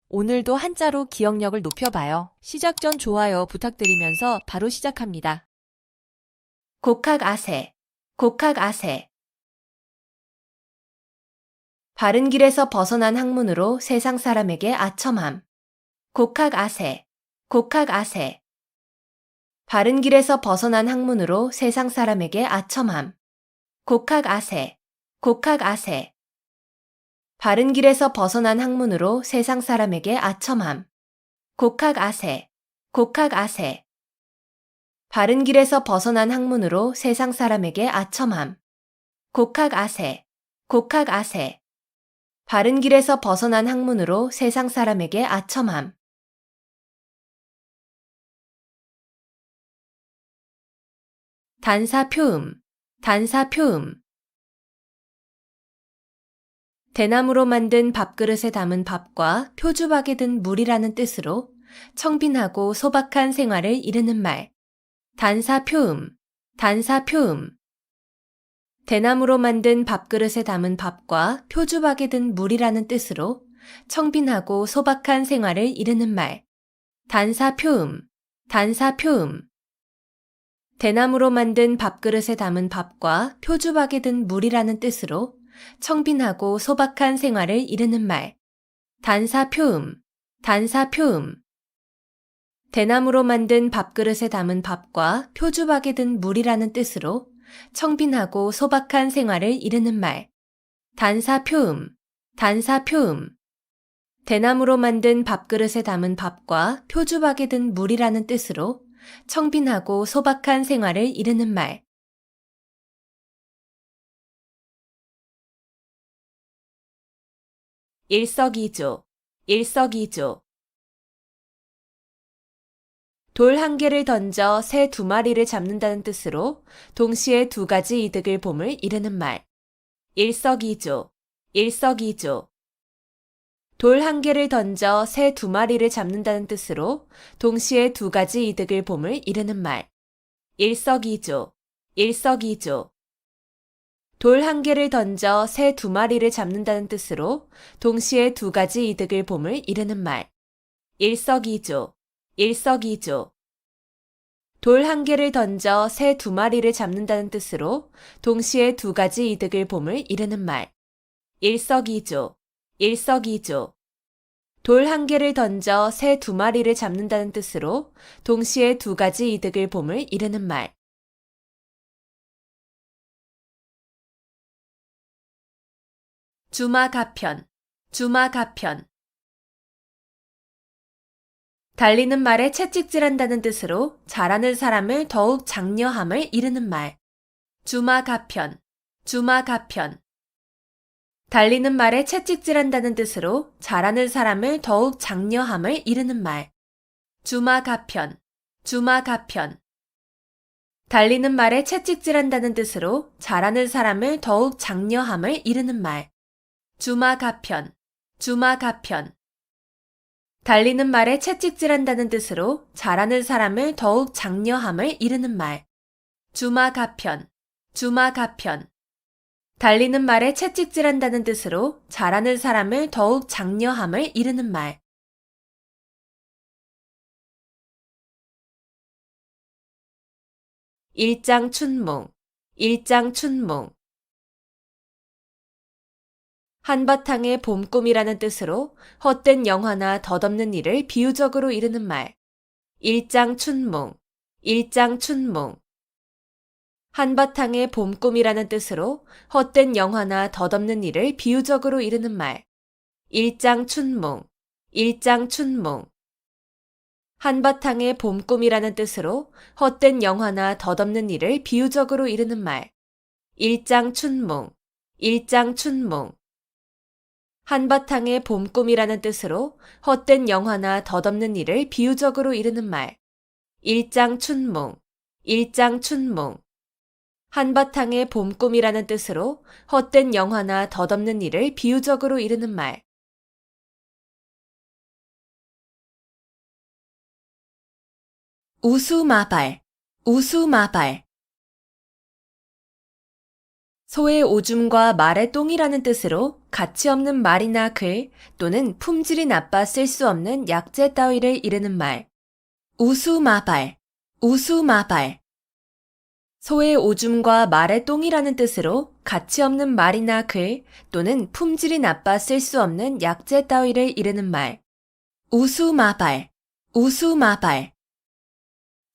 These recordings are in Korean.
오늘도 한자로 기억력을 높여봐요. 시작 전 좋아요 부탁드리면서 바로 시작합니다. 곡학아세, 곡학아세. 바른 길에서 벗어난 학문으로 세상 사람에게 아첨함. 곡학아세, 곡학아세. 바른 길에서 벗어난 학문으로 세상 사람에게 아첨함. 곡학아세, 곡학아세. 바른 길에서 벗어난 학문으로 세상 사람에게 아첨함. 곡학아세, 곡학아세. 바른 길에서 벗어난 학문으로 세상 사람에게 아첨함. 곡학아세, 곡학아세. 바른 길에서 벗어난 학문으로 세상 사람에게 아첨함. 단사표음, 단사표음. 대나무로 만든 밥그릇에 담은 밥과 표주박에 든 물이라는 뜻으로 청빈하고 소박한 생활을 이르는 말. 단사표음, 단사표음. 대나무로 만든 밥그릇에 담은 밥과 표주박에 든 물이라는 뜻으로 청빈하고 소박한 생활을 이르는 말. 단사표음, 단사표음. 대나무로 만든 밥그릇에 담은 밥과 표주박에 든 물이라는 뜻으로 청빈하고 소박한 생활을 이르는 말. 단사표음, 단사표음. 대나무로 만든 밥그릇에 담은 밥과 표주박에 든 물이라는 뜻으로 청빈하고 소박한 생활을 이르는 말. 단사표음, 단사표음. 대나무로 만든 밥그릇에 담은 밥과 표주박에 든 물이라는 뜻으로 청빈하고 소박한 생활을 이르는 말. 일석이조, 일석이조. 돌 한 개를 던져 새 두 마리를 잡는다는 뜻으로 동시에 두 가지 이득을 봄을 이르는 말. 일석이조, 일석이조. 돌 한 개를 던져 새 두 마리를 잡는다는 뜻으로 동시에 두 가지 이득을 봄을 이르는 말. 일석이조, 일석이조. 돌 한 개를 던져 새 두 마리를 잡는다는 뜻으로 동시에 두 가지 이득을 봄을 이르는 말. 일석이조, 일석이조. 돌 한 개를 던져 새 두 마리를 잡는다는 뜻으로 동시에 두 가지 이득을 봄을 이르는 말. 일석이조, 일석이조. 돌 한 개를 던져 새 두 마리를 잡는다는 뜻으로 동시에 두 가지 이득을 봄을 이르는 말. 주마가편, 주마가편. 달리는 말에 채찍질한다는 뜻으로 잘하는 사람을 더욱 장려함을 이르는 말. 주마가편, 주마가편. 달리는 말에 채찍질한다는 뜻으로 잘하는 사람을 더욱 장려함을 이르는 말. 주마가편, 주마가편. 달리는 말에 채찍질한다는 뜻으로 잘하는 사람을 더욱 장려함을 이르는 말. 주마가편, 주마가편. 달리는 말에 채찍질한다는 뜻으로 잘하는 사람을 더욱 장려함을 이르는 말. 주마가편, 주마가편. 달리는 말에 채찍질한다는 뜻으로 잘하는 사람을 더욱 장려함을 이르는 말. 일장춘몽, 일장춘몽. 한바탕의 봄꿈이라는 뜻으로 헛된 영화나 덧없는 일을 비유적으로 이르는 말. 일장춘몽, 일장춘몽. 한바탕의 봄꿈이라는 뜻으로 헛된 영화나 덧없는 일을 비유적으로 이르는 말. 일장춘몽, 일장춘몽. 한바탕의 봄꿈이라는 뜻으로 헛된 영화나 덧없는 일을 비유적으로 이르는 말. 일장춘몽, 일장춘몽. 한바탕의 봄꿈이라는 뜻으로 헛된 영화나 덧없는 일을 비유적으로 이르는 말. 일장춘몽, 일장춘몽. 한바탕의 봄꿈이라는 뜻으로 헛된 영화나 덧없는 일을 비유적으로 이르는 말. 우수마발, 우수마발. 소의 오줌과 말의 똥이라는 뜻으로 가치 없는 말이나 글 또는 품질이 나빠 쓸 수 없는 약재 따위를 이르는 말. 우수마발, 우수마발. 소의 오줌과 말의 똥이라는 뜻으로 가치 없는 말이나 글 또는 품질이 나빠 쓸 수 없는 약재 따위를 이르는 말. 우수마발, 우수마발.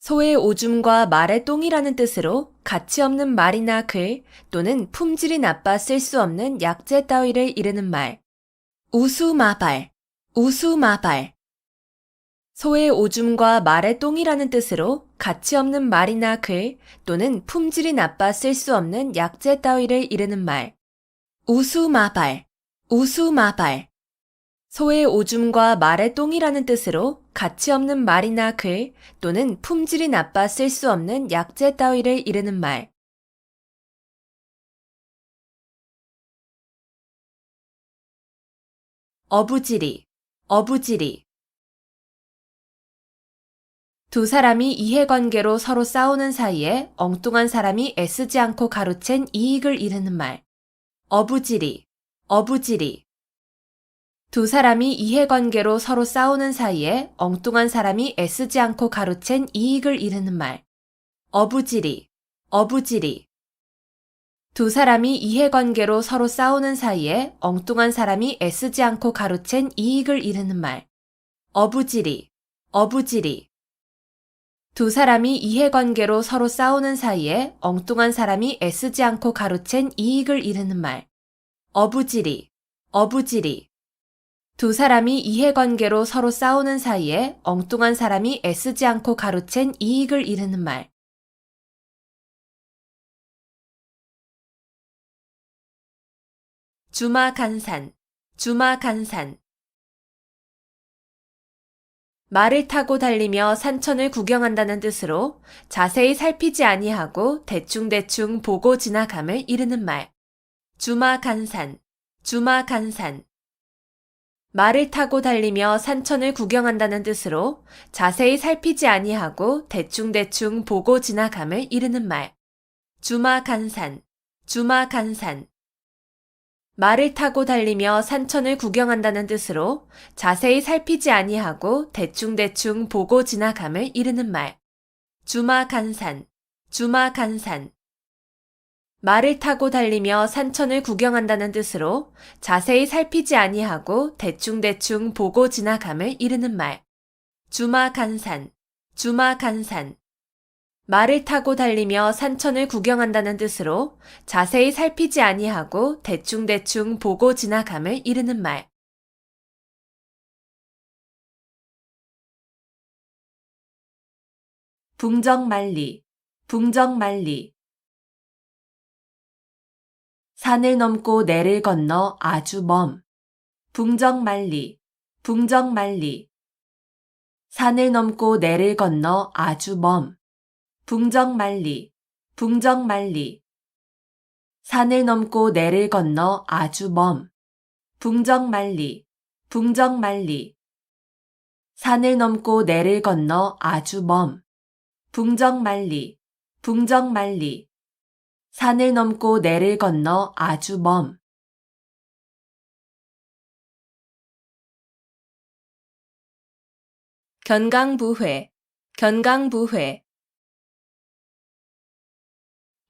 소의 오줌과 말의 똥이라는 뜻으로 가치 없는 말이나 글 또는 품질이 나빠 쓸 수 없는 약재 따위를 이르는 말. 우수마발, 우수마발. 소의 오줌과 말의 똥이라는 뜻으로 가치 없는 말이나 글 또는 품질이 나빠 쓸 수 없는 약재 따위를 이르는 말. 우수마발, 우수마발. 소의 오줌과 말의 똥이라는 뜻으로 가치 없는 말이나 글 또는 품질이 나빠 쓸 수 없는 약재 따위를 이르는 말. 어부지리, 어부지리. 두 사람이 이해관계로 서로 싸우는 사이에 엉뚱한 사람이 애쓰지 않고 가로챈 이익을 이르는 말. 어부지리, 어부지리. 두 사람이 이해관계로 서로 싸우는 사이에 엉뚱한 사람이 애쓰지 않고 가로챈 이익을 이르는 말. 어부지리, 어부지리. 두 사람이 이해관계로 서로 싸우는 사이에 엉뚱한 사람이 애쓰지 않고 가로챈 이익을 이르는 말. 어부지리, 어부지리. 두 사람이 이해관계로 서로 싸우는 사이에 엉뚱한 사람이 애쓰지 않고 가로챈 이익을 이르는 말. 어부지리, 어부지리. 두 사람이 이해관계로 서로 싸우는 사이에 엉뚱한 사람이 애쓰지 않고 가로챈 이익을 이르는 말. 주마간산, 주마간산. 말을 타고 달리며 산천을 구경한다는 뜻으로 자세히 살피지 아니하고 대충대충 보고 지나감을 이르는 말. 주마간산, 주마간산. 말을 타고 달리며 산천을 구경한다는 뜻으로 자세히 살피지 아니하고 대충대충 보고 지나감을 이르는 말. 주마간산, 주마간산. 말을 타고 달리며 산천을 구경한다는 뜻으로 자세히 살피지 아니하고 대충대충 보고 지나감을 이르는 말. 주마간산, 주마간산. 말을 타고 달리며 산천을 구경한다는 뜻으로 자세히 살피지 아니하고 대충대충 보고 지나감을 이르는 말. 주마간산, 주마간산. 말을 타고 달리며 산천을 구경한다는 뜻으로 자세히 살피지 아니하고 대충대충 보고 지나감을 이르는 말. 붕정만리, 붕정만리. 산을 넘고 내를 건너 아주 먼. 붕정만리, 붕정만리. 산을 넘고 내를 건너 아주 먼. 붕정만리, 붕정만리. 산을 넘고 내를 건너 아주 먼. 붕정만리, 붕정만리. 산을 넘고 내를 건너 아주 먼. 붕정만리, 붕정만리. 산을 넘고 내를 건너 아주 먼. 견강부회, 견강부회.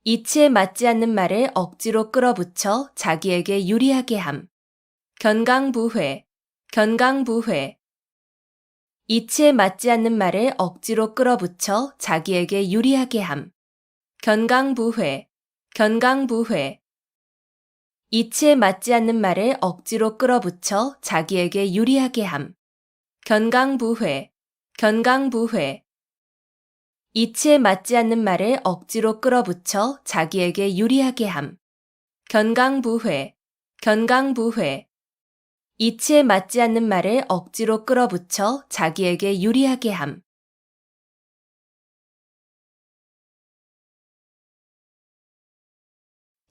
이치에 맞지 않는 말을 억지로 끌어붙여 자기에게 유리하게 함. 견강부회, 견강부회. 이치에 맞지 않는 말을 억지로 끌어붙여 자기에게 유리하게 함. 견강부회, 견강부회. 이치에 맞지 않는 말을 억지로 끌어붙여 자기에게 유리하게 함. 견강부회, 견강부회. 이치에 맞지 않는 말을 억지로 끌어붙여 자기에게 유리하게 함. 견강부회, 견강부회. 이치에 맞지 않는 말을 억지로 끌어붙여 자기에게 유리하게 함.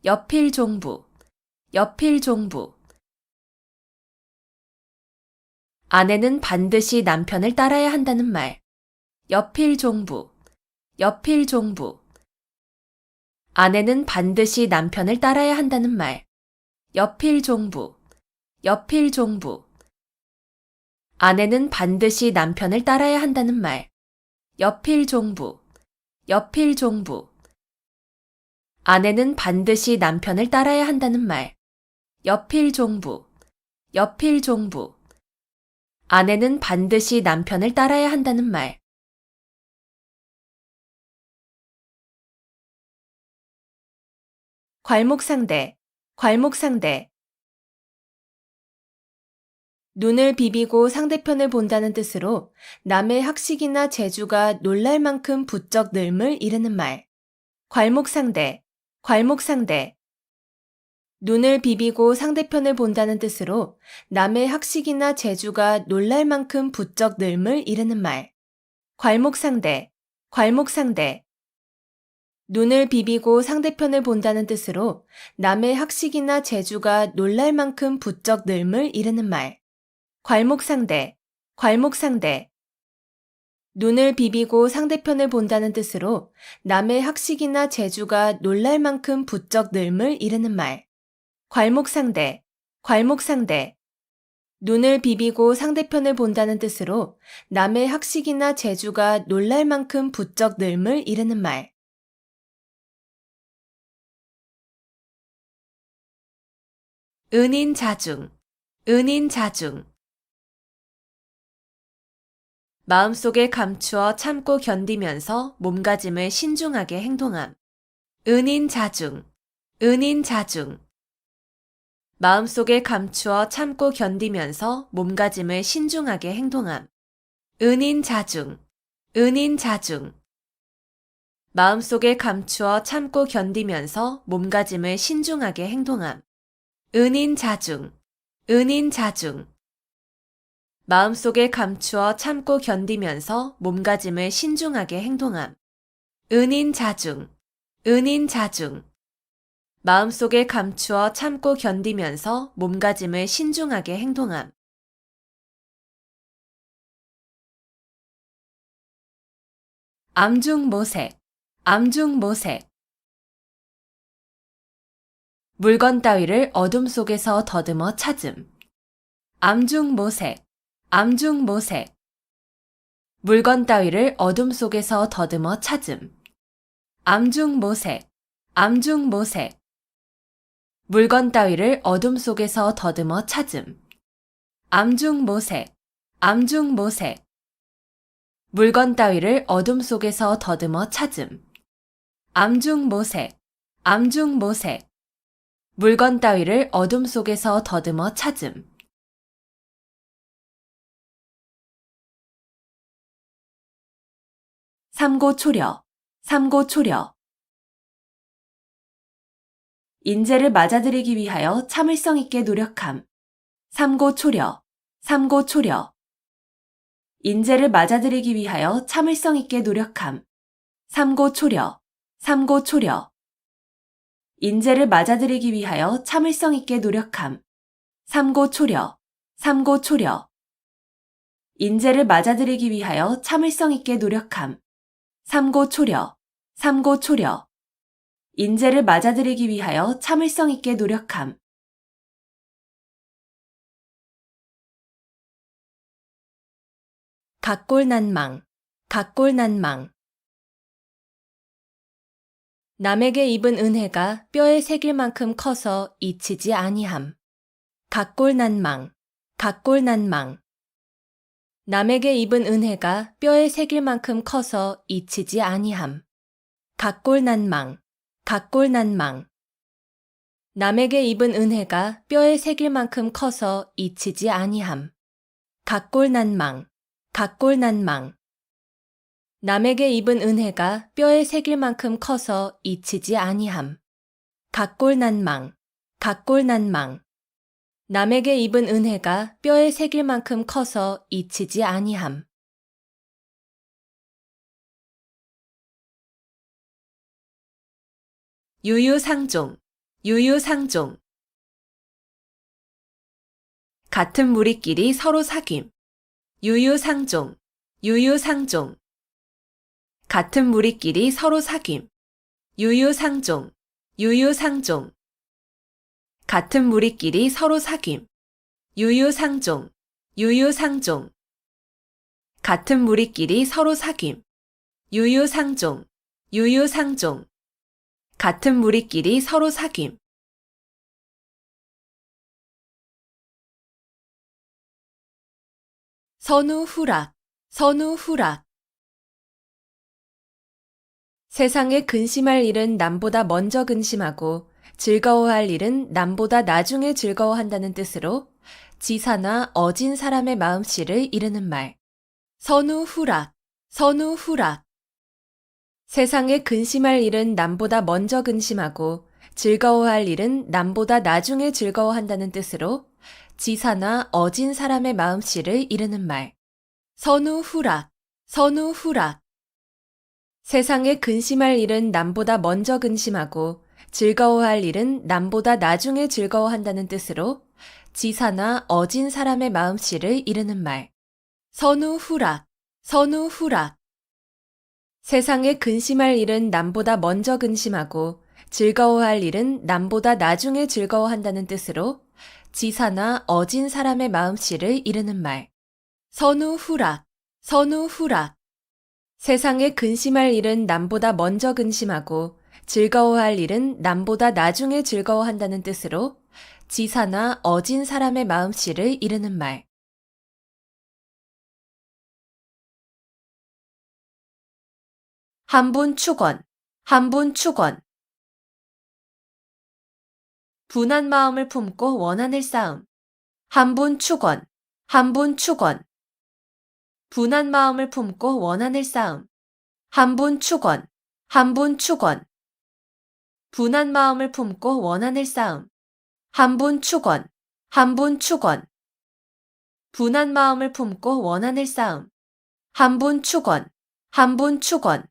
여필종부, 여필종부. 아내는 반드시 남편을 따라야 한다는 말. 여필종부, 여필종부. 아내는 반드시 남편을 따라야 한다는 말. 여필종부, 여필종부. 아내는 반드시 남편을 따라야 한다는 말. 여필종부, 여필종부. 아내는 반드시 남편을 따라야 한다는 말. 여필종부, 여필종부. 아내는 반드시 남편을 따라야 한다는 말. 괄목상대, 괄목상대. 눈을 비비고 상대편을 본다는 뜻으로 남의 학식이나 재주가 놀랄 만큼 부쩍 늘음을 이르는 말. 괄목상대, 괄목상대. 눈을 비비고 상대편을 본다는 뜻으로 남의 학식이나 재주가 놀랄 만큼 부쩍 늘음을 이르는 말. 괄목상대, 괄목상대. 눈을 비비고 상대편을 본다는 뜻으로 남의 학식이나 재주가 놀랄 만큼 부쩍 늘음을 이르는 말. 괄목상대, 괄목상대. 눈을 비비고 상대편을 본다는 뜻으로 남의 학식이나 재주가 놀랄 만큼 부쩍 늘음을 이르는 말. 괄목상대, 괄목상대. 눈을 비비고 상대편을 본다는 뜻으로 남의 학식이나 재주가 놀랄 만큼 부쩍 늘음을 이르는 말. 은인자중, 은인자중. 마음속에 감추어 참고 견디면서 몸가짐을 신중하게 행동함. 은인자중, 은인자중. 마음속에 감추어 참고 견디면서 몸가짐을 신중하게 행동함. 은인자중, 은인자중. 마음속에 감추어 참고 견디면서 몸가짐을 신중하게 행동함. 은인자중, 은인자중. 마음속에 감추어 참고 견디면서 몸가짐을 신중하게 행동함. 은인자중, 은인자중. 마음속에 감추어 참고 견디면서 몸가짐을 신중하게 행동함. 암중모색, 암중모색. 물건 따위를 어둠 속에서 더듬어 찾음. 암중모색, 암중모색. 물건 따위를 어둠 속에서 더듬어 찾음. 암중모색, 암중모색. 물건 따위를 어둠 속에서 더듬어 찾음. 암중모색, 암중모색. 물건 따위를 어둠 속에서 더듬어 찾음. 암중모색, 암중모색. 물건 따위를 어둠 속에서 더듬어 찾음. 삼고초려, 삼고초려. 인재를 맞아들이기 위하여 참을성 있게 노력함. 삼고초려, 삼고초려. 인재를 맞아들이기 위하여 참을성 있게 노력함. 삼고초려, 삼고초려. 인재를 맞아들이기 위하여 참을성 있게 노력함. 삼고초려, 삼고초려. 인재를 맞아들이기 위하여 참을성 있게 노력함. 삼고초려, 삼고초려. 인재를 맞아들이기 위하여 참을성 있게 노력함. 각골난망, 각골난망. 남에게 입은 은혜가 뼈에 새길 만큼 커서 잊히지 아니함. 각골난망, 각골난망. 남에게 입은 은혜가 뼈에 새길 만큼 커서 잊히지 아니함. 각골난망, 각골난망. 남에게 입은 은혜가 뼈에 새길 만큼 커서 잊히지 아니함. 각골난망, 각골난망. 남에게 입은 은혜가 뼈에 새길 만큼 커서 잊히지 아니함. 각골난망, 각골난망. 남에게 입은 은혜가 뼈에 새길 만큼 커서 잊히지 아니함. 유유상종, 유유상종. 같은 무리끼리 서로 사귐. 유유상종, 유유상종. 같은 무리끼리 서로 사귐. 유유상종, 유유상종. 같은 무리끼리 서로 사귐. 유유상종, 유유상종. 같은 무리끼리 서로 사귐. 유유상종, 유유상종. 같은 무리끼리 서로 사귐. 선우후락, 선우후락. 세상에 근심할 일은 남보다 먼저 근심하고 즐거워할 일은 남보다 나중에 즐거워한다는 뜻으로 지사나 어진 사람의 마음씨를 이르는 말. 선우후락, 선우후락. 세상에 근심할 일은 남보다 먼저 근심하고 즐거워할 일은 남보다 나중에 즐거워한다는 뜻으로 지사나 어진 사람의 마음씨를 이르는 말. 선우후락, 선우후락. 세상에 근심할 일은 남보다 먼저 근심하고 즐거워할 일은 남보다 나중에 즐거워한다는 뜻으로 지사나 어진 사람의 마음씨를 이르는 말. 선우후락, 선우후락. 세상에 근심할 일은 남보다 먼저 근심하고 즐거워할 일은 남보다 나중에 즐거워한다는 뜻으로 지사나 어진 사람의 마음씨를 이르는 말. 선우후락, 선우후락. 세상에 근심할 일은 남보다 먼저 근심하고 즐거워할 일은 남보다 나중에 즐거워한다는 뜻으로 지사나 어진 사람의 마음씨를 이르는 말. 한분 축원, 한분 축원. 분한 마음을 품고 원한을 쌓음. 한분 축원, 한분 축원. 분한 마음을 품고 원한을 쌓음. 한분 축원, 한분 축원. 분한 마음을 품고 원한을 쌓음. 한분 축원, 한분 축원. 분한 마음을 품고 원한을 쌓음. 한분 축원, 한분 축원.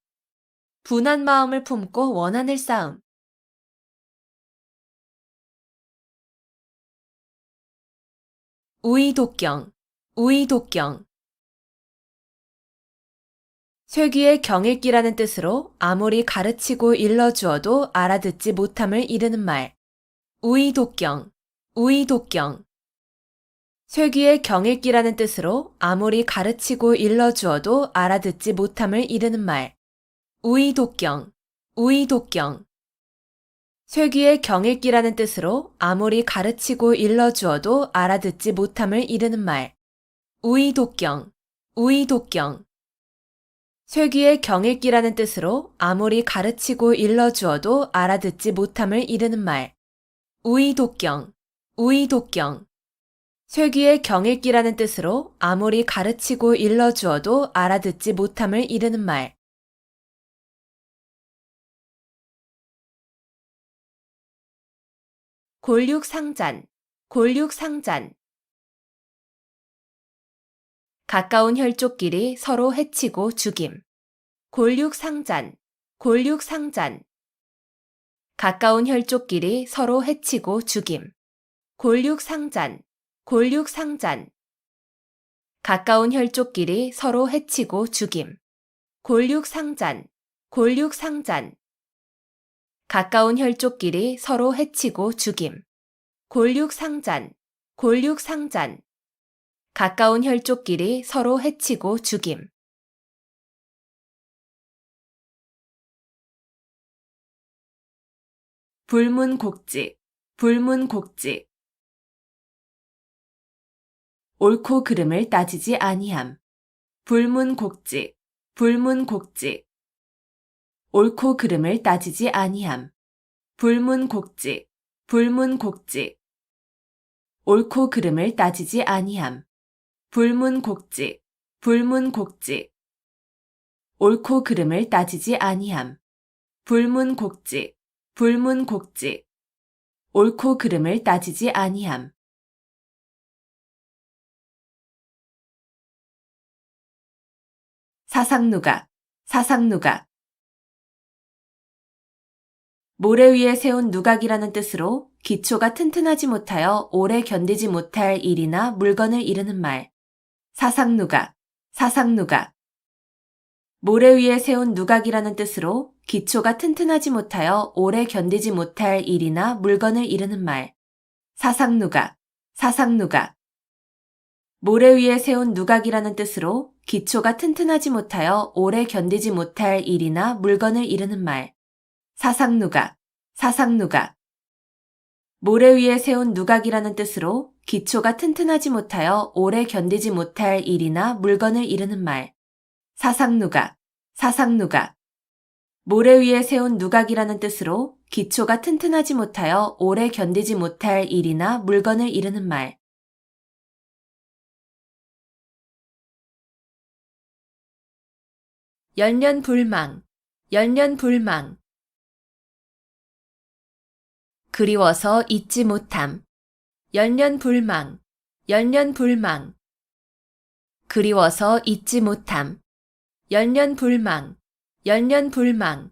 분한 마음을 품고 원한을 쌓음. 우이독경, 우이독경. 쇠귀의 경읽기라는 뜻으로 아무리 가르치고 일러주어도 알아듣지 못함을 이르는 말. 우이독경, 우이독경. 쇠귀의 경읽기라는 뜻으로 아무리 가르치고 일러주어도 알아듣지 못함을 이르는 말. 우이독경, 우이독경. 쇠귀의 경읽기라는 뜻으로 아무리 가르치고 일러주어도 알아듣지 못함을 이르는 말. 우이독경, 우이독경. 쇠귀의 경읽기라는 뜻으로 아무리 가르치고 일러주어도 알아듣지 못함을 이르는 말. 우이독경, 우이독경. 쇠귀의 경읽기라는 뜻으로 아무리 가르치고 일러주어도 알아듣지 못함을 이르는 말. 골육상잔, 골육상잔. 가까운 혈족끼리 서로 해치고 죽임. 골육상잔, 골육상잔. 가까운 혈족끼리 서로 해치고 죽임. 골육상잔, 골육상잔. 가까운 혈족끼리 서로 해치고 죽임. 골육상잔, 골육상잔. 가까운 혈족끼리 서로 해치고 죽임. 골육상잔, 골육상잔. 가까운 혈족끼리 서로 해치고 죽임. 불문곡직, 불문곡직. 옳고 그름을 따지지 아니함. 불문곡직, 불문곡직. 옳고 그름을 따지지 아니함. 불문곡직, 불문곡직. 옳고 그름을 따지지 아니함. 불문곡직, 불문곡직. 옳고 그름을 따지지 아니함. 불문곡직, 불문곡직. 옳고 그름을 따지지 아니함. 사상누각, 사상누각. 모래 위에 세운 누각이라는 뜻으로 기초가 튼튼하지 못하여 오래 견디지 못할 일이나 물건을 이르는 말. 사상누각, 사상누각. 모래 위에 세운 누각이라는 뜻으로 기초가 튼튼하지 못하여 오래 견디지 못할 일이나 물건을 이르는 말. 사상누각, 사상누각. 모래 위에 세운 누각이라는 뜻으로 기초가 튼튼하지 못하여 오래 견디지 못할 일이나 물건을 이르는 말. 사상누각, 사상누각. 모래 위에 세운 누각이라는 뜻으로 기초가 튼튼하지 못하여 오래 견디지 못할 일이나 물건을 이르는 말. 사상누각, 사상누각. 모래 위에 세운 누각이라는 뜻으로 기초가 튼튼하지 못하여 오래 견디지 못할 일이나 물건을 이르는 말. 열년불망, 열년불망. 그리워서 잊지 못함. 열년불망, 열년불망. 그리워서 잊지 못함. 열년불망, 열년불망.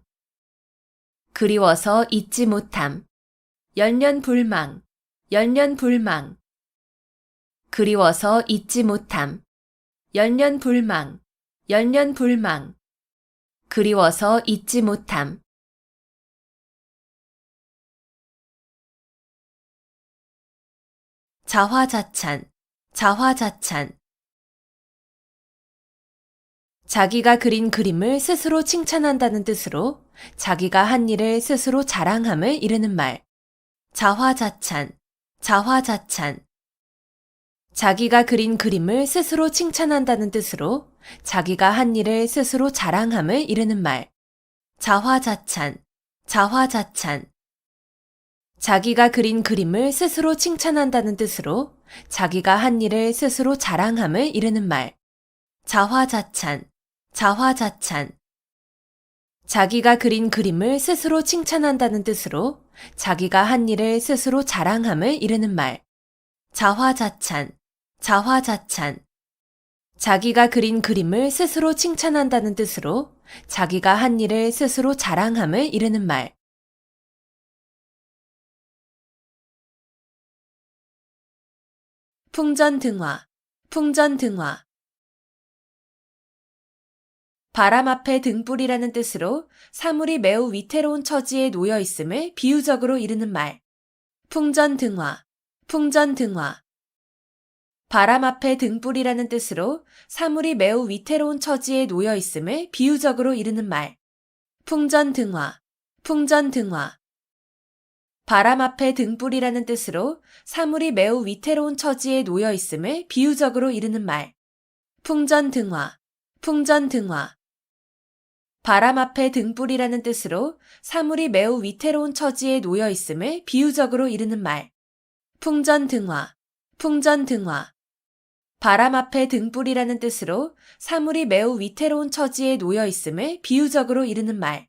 그리워서 잊지 못함. 열년불망, 열년불망. 그리워서 잊지 못함. 열년불망, 열년불망. 그리워서 잊지 못함. 자화자찬, 자화자찬. 자기가 그린 그림을 스스로 칭찬한다는 뜻으로 자기가 한 일을 스스로 자랑함을 이르는 말. 자화자찬, 자화자찬. 자기가 그린 그림을 스스로 칭찬한다는 뜻으로 자기가 한 일을 스스로 자랑함을 이르는 말. 자화자찬, 자화자찬. 자기가 그린 그림을 스스로 칭찬한다는 뜻으로 자기가 한 일을 스스로 자랑함을 이르는 말. 자화자찬, 자화자찬. 자기가 그린 그림을 스스로 칭찬한다는 뜻으로 자기가 한 일을 스스로 자랑함을 이르는 말. 자화자찬, 자화자찬. 자기가 그린 그림을 스스로 칭찬한다는 뜻으로 자기가 한 일을 스스로 자랑함을 이르는 말. 풍전등화, 풍전등화. 바람 앞에 등불이라는 뜻으로 사물이 매우 위태로운 처지에 놓여 있음을 비유적으로 이르는 말. 풍전등화, 풍전등화. 바람 앞에 등불이라는 뜻으로 사물이 매우 위태로운 처지에 놓여 있음을 비유적으로 이르는 말. 풍전등화, 풍전등화. 바람 앞에 등불이라는 뜻으로 사물이 매우 위태로운 처지에 놓여 있음을 비유적으로 이르는 말. 풍전등화, 풍전등화. 바람 앞에 등불이라는 뜻으로 사물이 매우 위태로운 처지에 놓여 있음을 비유적으로 이르는 말. 풍전등화, 풍전등화. 바람 앞에 등불이라는 뜻으로 사물이 매우 위태로운 처지에 놓여 있음을 비유적으로 이르는 말.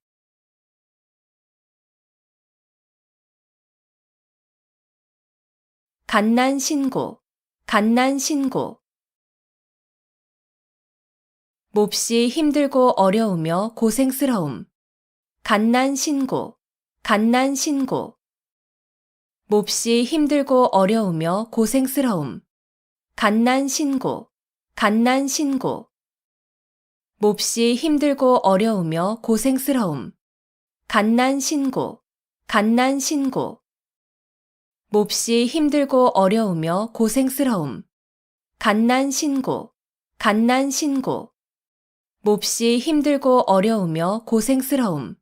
갓난신고, 갓난신고. 몹시 힘들고 어려우며 고생스러움. 갓난신고, 갓난신고. 몹시 힘들고 어려우며 고생스러움. 갓난신고, 갓난신고. 몹시 힘들고 어려우며 고생스러움. 갓난신고, 갓난신고. 몹시 힘들고 어려우며 고생스러움. 갓난신고, 갓난신고. 몹시 힘들고 어려우며 고생스러움.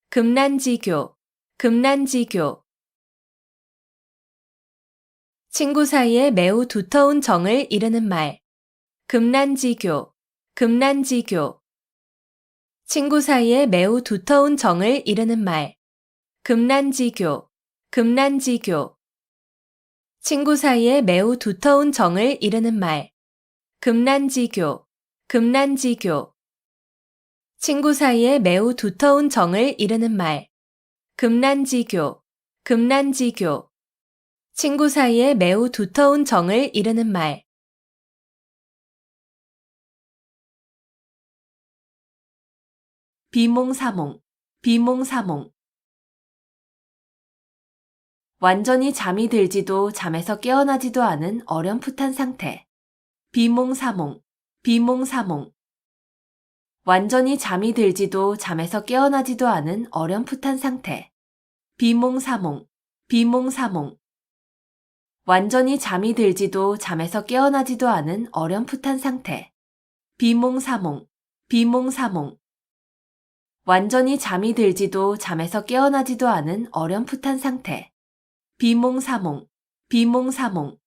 금난지교, 금난지교. 친구 사이에 매우 두터운 정을 이르는 말. 금난지교, 금난지교. 친구 사이에 매우 두터운 정을 이르는 말. 금난지교, 금난지교. 친구 사이에 매우 두터운 정을 이르는 말. 금난지교, 금난지교. 친구 사이에 매우 두터운 정을 이르는 말. 금난지교, 금난지교. 친구 사이에 매우 두터운 정을 이르는 말. 비몽사몽, 비몽사몽. 완전히 잠이 들지도 잠에서 깨어나지도 않은 어렴풋한 상태. 비몽사몽, 비몽사몽. 완전히 잠이 들지도 잠에서 깨어나지도 않은 어렴풋한 상태. 비몽사몽, 비몽사몽. 완전히 잠이 들지도 잠에서 깨어나지도 않은 어렴풋한 상태. 비몽사몽, 비몽사몽. 완전히 잠이 들지도 잠에서 깨어나지도 않은 어렴풋한 상태. 비몽사몽, 비몽사몽.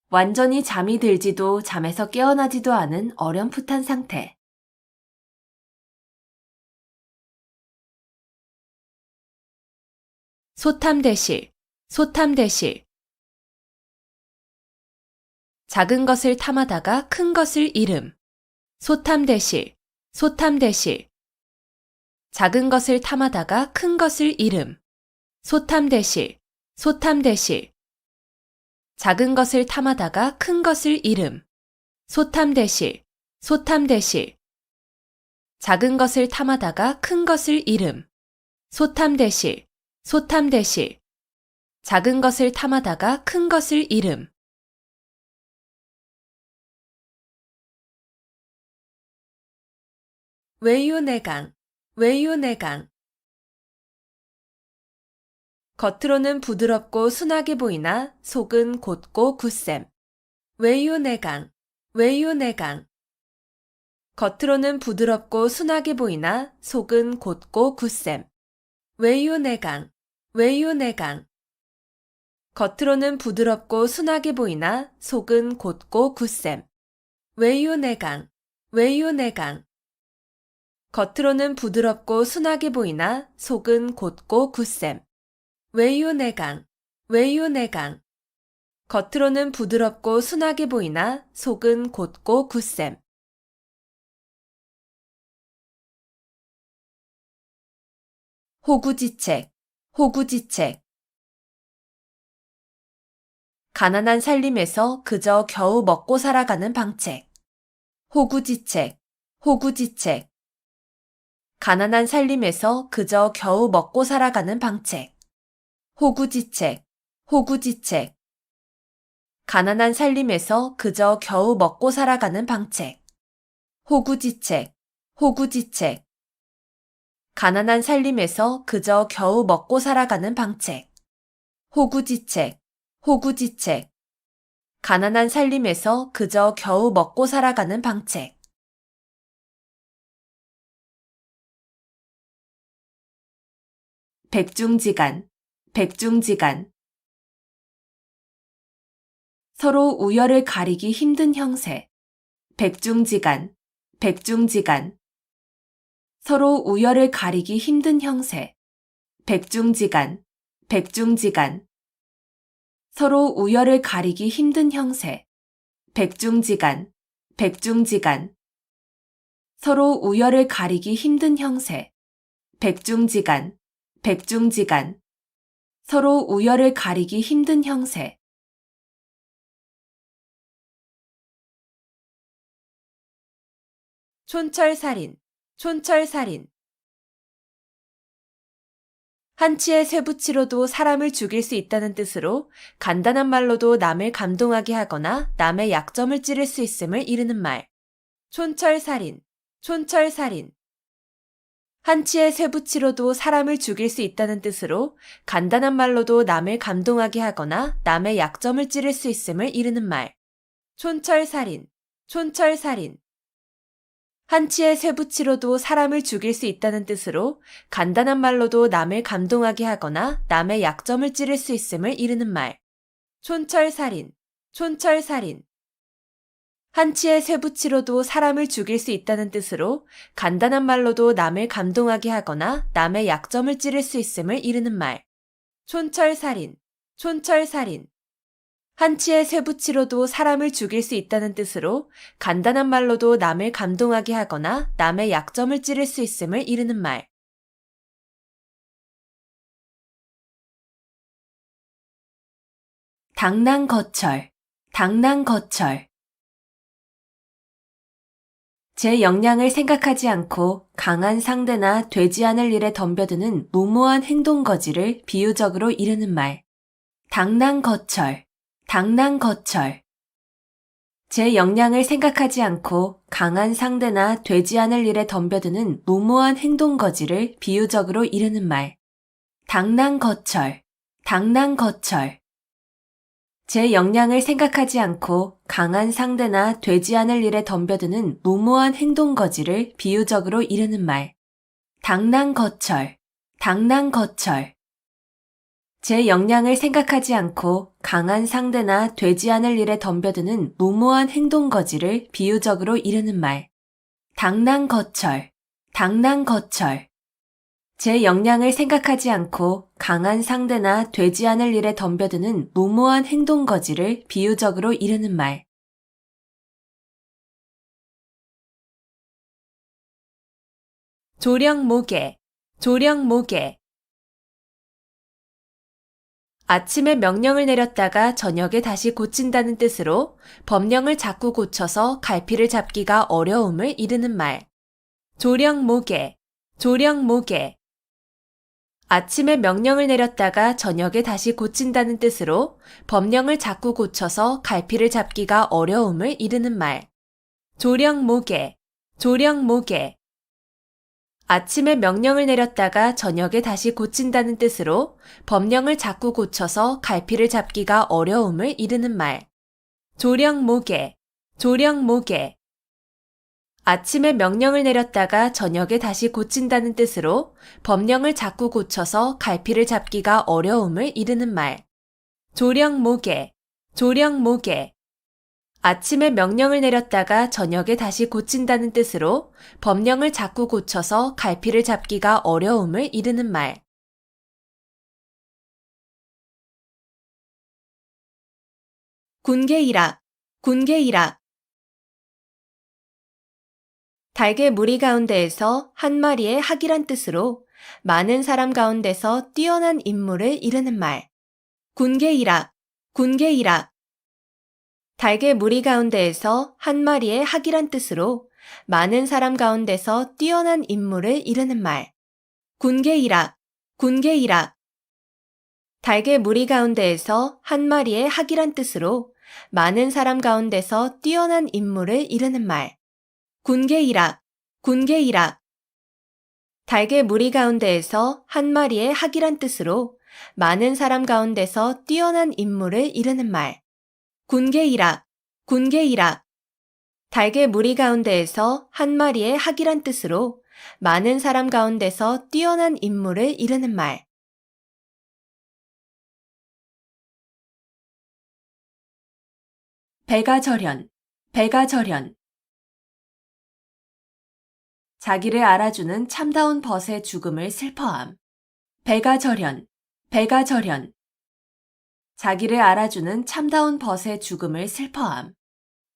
완전히 잠이 들지도 잠에서 깨어나지도 않은 어렴풋한 상태. 소탐대실, 소탐대실. 작은 것을 탐하다가 큰 것을 잃음. 소탐대실, 소탐대실. 작은 것을 탐하다가 큰 것을 잃음. 소탐대실, 소탐대실. 작은 것을 탐하다가 큰 것을 잃음. 소탐대실, 소탐대실. 작은 것을 탐하다가 큰 것을 잃음. 소탐대실, 소탐대실. 작은 것을 탐하다가 큰 것을 잃음. 외유내강, 외유내강. 겉으로는 부드럽고 순하게 보이나 속은 곧고 굳셈. 외유내강, 외유내강. 겉으로는 부드럽고 순하게 보이나 속은 곧고 굳셈. 외유내강, 외유내강. 겉으로는 부드럽고 순하게 보이나 속은 곧고 굳셈. 외유내강, 외유내강. 겉으로는 부드럽고 순하게 보이나 속은 곧고 굳셈. 외유내강, 외유내강. 겉으로는 부드럽고 순하게 보이나 속은 곧고 굳셈. 호구지책, 호구지책. 가난한 살림에서 그저 겨우 먹고 살아가는 방책. 호구지책, 호구지책. 가난한 살림에서 그저 겨우 먹고 살아가는 방책. 호구지책, 호구지책. 가난한 살림에서 그저 겨우 먹고 살아가는 방책. 호구지책, 호구지책. 가난한 살림에서 그저 겨우 먹고 살아가는 방책. 호구지책, 호구지책. 가난한 살림에서 그저 겨우 먹고 살아가는 방책. 백중지간, 백중지간. 서로 우열을 가리기 힘든 형세. 백중지간, 백중지간. 서로 우열을 가리기 힘든 형세. 백중지간, 백중지간. 서로 우열을 가리기 힘든 형세. 백중지간, 백중지간. 서로 우열을 가리기 힘든 형세. 백중지간, 백중지간. 서로 우열을 가리기 힘든 형세. 촌철살인, 촌철살인. 한치의 쇠붙이로도 사람을 죽일 수 있다는 뜻으로 간단한 말로도 남을 감동하게 하거나 남의 약점을 찌를 수 있음을 이르는 말. 촌철살인, 촌철살인. 한치의 쇠붙이로도 사람을 죽일 수 있다는 뜻으로 간단한 말로도 남을 감동하게 하거나 남의 약점을 찌를 수 있음을 이르는 말. 촌철살인, 촌철살인. 한치의 쇠붙이로도 사람을 죽일 수 있다는 뜻으로 간단한 말로도 남을 감동하게 하거나 남의 약점을 찌를 수 있음을 이르는 말. 촌철살인, 촌철살인. 한치의 쇠붙이로도 사람을 죽일 수 있다는 뜻으로 간단한 말로도 남을 감동하게 하거나 남의 약점을 찌를 수 있음을 이르는 말. 촌철살인, 촌철살인. 한치의 쇠붙이로도 사람을 죽일 수 있다는 뜻으로 간단한 말로도 남을 감동하게 하거나 남의 약점을 찌를 수 있음을 이르는 말. 당랑거철, 당랑거철. 제 역량을 생각하지 않고 강한 상대나 되지 않을 일에 덤벼드는 무모한 행동거지를 비유적으로 이르는 말. 당랑거철, 당랑거철. 제 역량을 생각하지 않고 강한 상대나 되지 않을 일에 덤벼드는 무모한 행동거지를 비유적으로 이르는 말. 당랑거철, 당랑거철. 제 역량을 생각하지 않고 강한 상대나 되지 않을 일에 덤벼드는 무모한 행동거지를 비유적으로 이르는 말. 당랑거철, 당랑거철. 제 역량을 생각하지 않고 강한 상대나 되지 않을 일에 덤벼드는 무모한 행동거지를 비유적으로 이르는 말. 당랑거철, 당랑거철. 제 역량을 생각하지 않고 강한 상대나 되지 않을 일에 덤벼드는 무모한 행동거지를 비유적으로 이르는 말. 조령모개, 조령모개. 아침에 명령을 내렸다가 저녁에 다시 고친다는 뜻으로 법령을 자꾸 고쳐서 갈피를 잡기가 어려움을 이르는 말. 조령모개, 조령모개. 아침에 명령을 내렸다가 저녁에 다시 고친다는 뜻으로 법령을 자꾸 고쳐서 갈피를 잡기가 어려움을 이르는 말. 조령모개, 조령모개. 아침에 명령을 내렸다가 저녁에 다시 고친다는 뜻으로 법령을 자꾸 고쳐서 갈피를 잡기가 어려움을 이르는 말. 조령모개, 조령모개. 아침에 명령을 내렸다가 저녁에 다시 고친다는 뜻으로 법령을 자꾸 고쳐서 갈피를 잡기가 어려움을 이르는 말. 조령모개, 조령모개. 아침에 명령을 내렸다가 저녁에 다시 고친다는 뜻으로 법령을 자꾸 고쳐서 갈피를 잡기가 어려움을 이르는 말. 군계일학, 군계일학. 달개 무리 가운데에서 한 마리의 학이란 뜻으로 많은 사람 가운데서 뛰어난 인물을 이르는 말. 군계일학, 군계일학. 달개 무리 가운데에서 한 마리의 학이란 뜻으로 많은 사람 가운데서 뛰어난 인물을 이르는 말. 군계일학, 군계일학. 달개 무리 가운데에서 한 마리의 학이란 뜻으로 많은 사람 가운데서 뛰어난 인물을 이르는 말. 군계일학, 군계일학. 달개 무리 가운데에서 한 마리의 학이란 뜻으로 많은 사람 가운데서 뛰어난 인물을 이르는 말. 군계일학, 군계일학. 달개 무리 가운데에서 한 마리의 학이란 뜻으로 많은 사람 가운데서 뛰어난 인물을 이르는 말. 배가절연, 배가절연. 자기를 알아주는 참다운 벗의 죽음을 슬퍼함. 배가절연, 배가절연. 자기를 알아주는 참다운 벗의 죽음을 슬퍼함.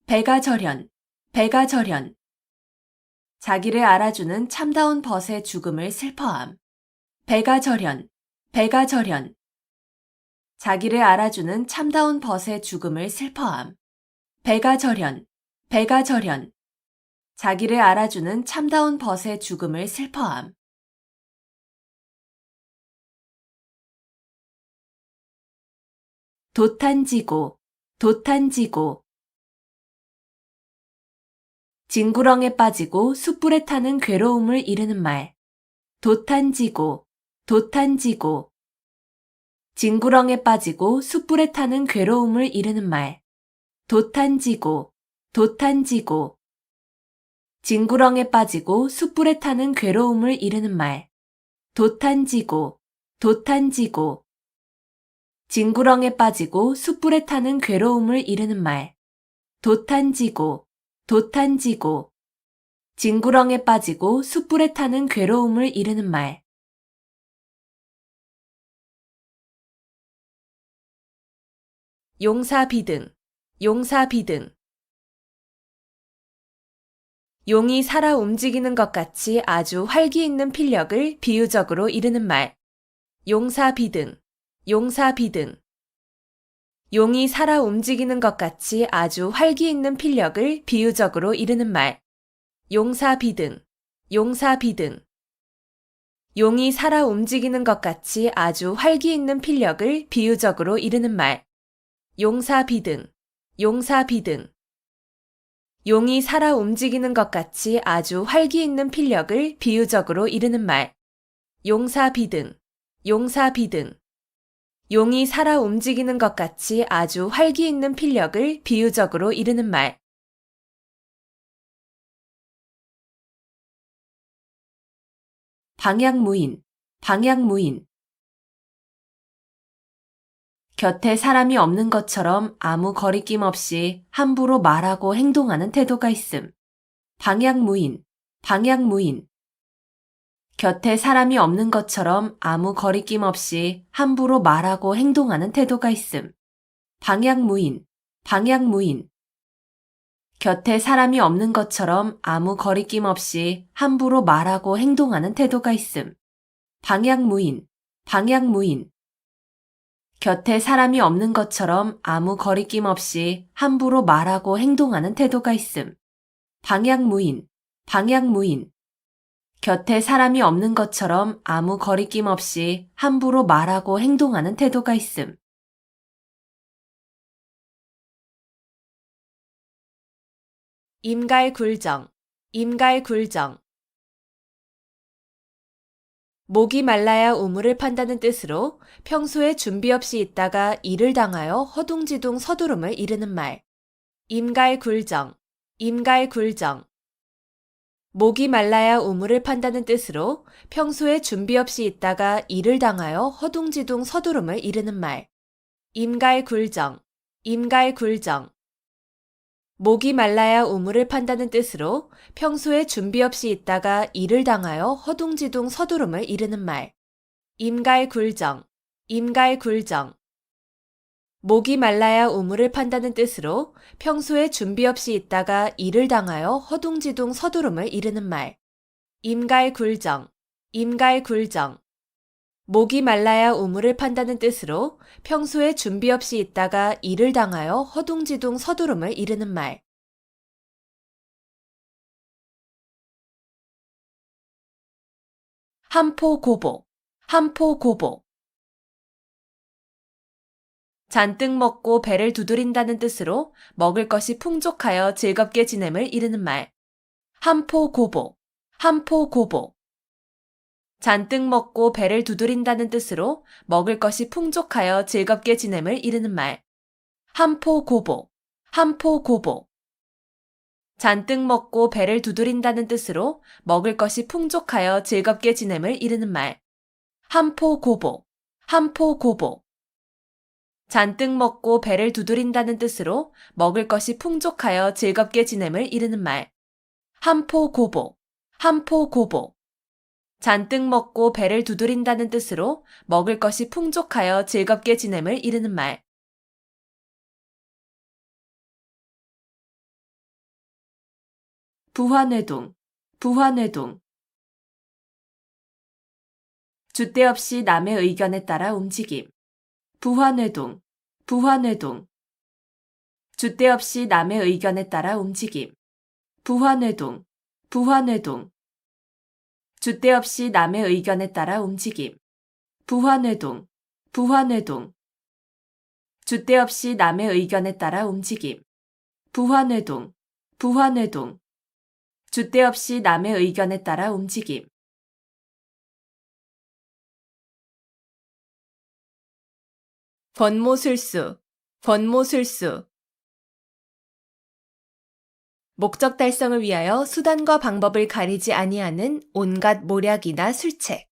배가절연, 배가절연. 자기를 알아주는 참다운 벗의 죽음을 슬퍼함. 배가절연, 배가절연. 자기를 알아주는 참다운 벗의 죽음을 슬퍼함. 배가절연, 배가절연. 자기를 알아주는 참다운 벗의 죽음을 슬퍼함. 돛탄지고, 돛탄지고. 징구렁에 빠지고 숯불에 타는 괴로움을 이르는 말. 돛탄지고, 돛탄지고. 징구렁에 빠지고 숯불에 타는 괴로움을 이르는 말. 돛탄지고, 돛탄지고. 징구렁에 빠지고 숯불에 타는 괴로움을 이르는 말. 돛탄지고, 돛탄지고. 징구렁에 빠지고 숯불에 타는 괴로움을 이르는 말. 돛탄지고, 돛탄지고. 징구렁에 빠지고 숯불에 타는 괴로움을 이르는 말. 용사비등, 용사비등. 용이 살아 움직이는 것 같이 아주 활기 있는 필력을 비유적으로 이르는 말. 용사비등, 용사비등. 용이 살아 움직이는 것 같이 아주 활기 있는 필력을 비유적으로 이르는 말. 용사비등, 용사비등. 용이 살아 움직이는 것 같이 아주 활기 있는 필력을 비유적으로 이르는 말. 용사비등, 용사비등. 용이 살아 움직이는 것 같이 아주 활기 있는 필력을 비유적으로 이르는 말. 용사비등, 용사비등. 용이 살아 움직이는 것 같이 아주 활기 있는 필력을 비유적으로 이르는 말. 방향무인, 방향무인. 곁에 사람이 없는 것처럼 아무 거리낌 없이 함부로 말하고 행동하는 태도가 있음. 방향무인, 방향무인. 곁에 사람이 없는 것처럼 아무 거리낌 없이 함부로 말하고 행동하는 태도가 있음. 방향무인, 방향무인. 곁에 사람이 없는 것처럼 아무 거리낌 없이 함부로 말하고 행동하는 태도가 있음. 방향무인, 방향무인. 곁에 사람이 없는 것처럼 아무 거리낌 없이 함부로 말하고 행동하는 태도가 있음. 방향무인, 방향무인. 곁에 사람이 없는 것처럼 아무 거리낌 없이 함부로 말하고 행동하는 태도가 있음. 임갈굴정, 임갈굴정. 목이 말라야 우물을 판다는 뜻으로 평소에 준비 없이 있다가 일을 당하여 허둥지둥 서두름을 이르는 말. 임갈굴정, 임갈굴정. 목이 말라야 우물을 판다는 뜻으로 평소에 준비 없이 있다가 일을 당하여 허둥지둥 서두름을 이르는 말. 임갈굴정, 임갈굴정. 목이 말라야 우물을 판다는 뜻으로 평소에 준비 없이 있다가 일을 당하여 허둥지둥 서두름을 이르는 말. 임갈굴정, 임갈굴정. 목이 말라야 우물을 판다는 뜻으로 평소에 준비 없이 있다가 일을 당하여 허둥지둥 서두름을 이르는 말. 임갈굴정, 임갈굴정. 목이 말라야 우물을 판다는 뜻으로 평소에 준비 없이 있다가 일을 당하여 허둥지둥 서두름을 이르는 말. 한포고보, 한포고보. 잔뜩 먹고 배를 두드린다는 뜻으로 먹을 것이 풍족하여 즐겁게 지냄을 이르는 말. 한포고보, 한포고보. 잔뜩 먹고 배를 두드린다는 뜻으로 먹을 것이 풍족하여 즐겁게 지냄을 이르는 말. 한포고보, 한포고보. 잔뜩 먹고 배를 두드린다는 뜻으로 먹을 것이 풍족하여 즐겁게 지냄을 이르는 말. 한포고보, 한포고보. 잔뜩 먹고 배를 두드린다는 뜻으로 먹을 것이 풍족하여 즐겁게 지냄을 이르는 말. 한포고보, 한포고보. 잔뜩 먹고 배를 두드린다는 뜻으로 먹을 것이 풍족하여 즐겁게 지냄을 이르는 말. 부화뇌동, 부화뇌동. 줏대 없이 남의 의견에 따라 움직임. 부화뇌동, 부화뇌동. 줏대 없이 남의 의견에 따라 움직임. 부화뇌동, 부화뇌동. 줏대 없이 남의 의견에 따라 움직임. 부화뇌동, 부화뇌동. 줏대 없이 남의 의견에 따라 움직임. 부화뇌동, 부화뇌동. 줏대 없이 남의 의견에 따라 움직임. 권모술수, 권모술수. 목적 달성을 위하여 수단과 방법을 가리지 아니하는 온갖 모략이나 술책.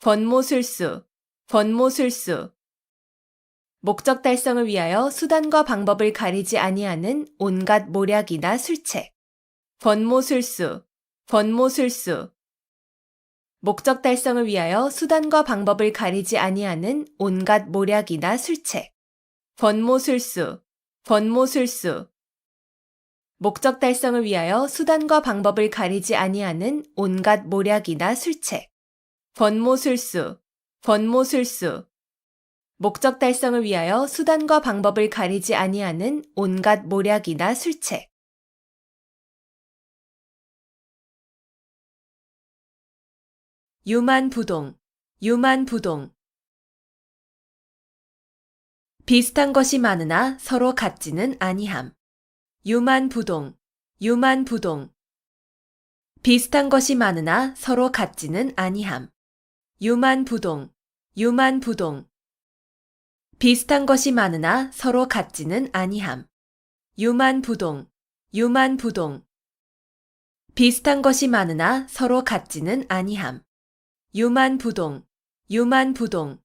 권모술수, 권모술수. 목적 달성을 위하여 수단과 방법을 가리지 아니하는 온갖 모략이나 술책. 권모술수, 권모술수. 목적 달성을 위하여 수단과 방법을 가리지 아니하는 온갖 모략이나 술책. 권모술수, 권모술수. 목적 달성을 위하여 수단과 방법을 가리지 아니하는 온갖 모략이나 술책. 권모술수, 권모술수. 목적 달성을 위하여 수단과 방법을 가리지 아니하는 온갖 모략이나 술책. 유만부동, 유만부동. 비슷한 것이 많으나 서로 같지는 아니함. 유만부동, 유만부동. 비슷한 것이 많으나 서로 같지는 아니함. 유만부동, 유만부동. 비슷한 것이 많으나 서로 같지는 아니함. 유만부동, 유만부동. 비슷한 것이 많으나 서로 같지는 아니함. 유만부동, 유만부동.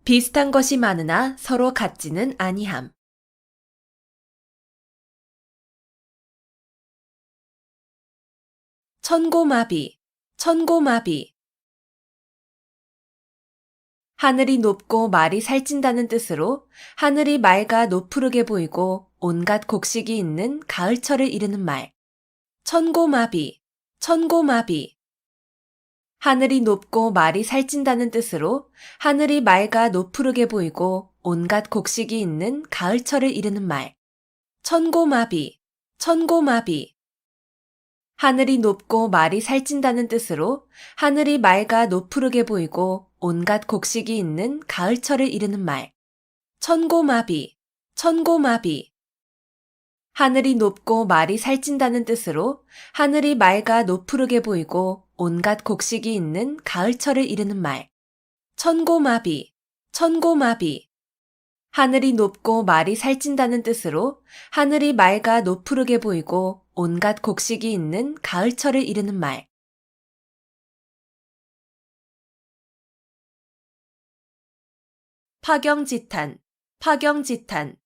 비슷한 것이 많으나 서로 같지는 아니함. 천고마비, 천고마비. 하늘이 높고 말이 살찐다는 뜻으로 하늘이 맑아 노푸르게 보이고 온갖 곡식이 있는 가을철을 이르는 말. 천고마비, 천고마비. 하늘이 높고 말이 살찐다는 뜻으로 하늘이 맑아 노푸르게 보이고 온갖 곡식이 있는 가을철을 이르는 말. 천고마비, 천고마비. 하늘이 높고 말이 살찐다는 뜻으로 하늘이 맑아 노푸르게 보이고 온갖 곡식이 있는 가을철을 이르는 말. 천고마비, 천고마비. 하늘이 높고 말이 살찐다는 뜻으로 하늘이 맑아 노푸르게 보이고 온갖 곡식이 있는 가을철을 이르는 말. 천고마비, 천고마비. 하늘이 높고 말이 살찐다는 뜻으로 하늘이 맑아 노푸르게 보이고 온갖 곡식이 있는 가을철을 이르는 말. 파경지탄, 파경지탄.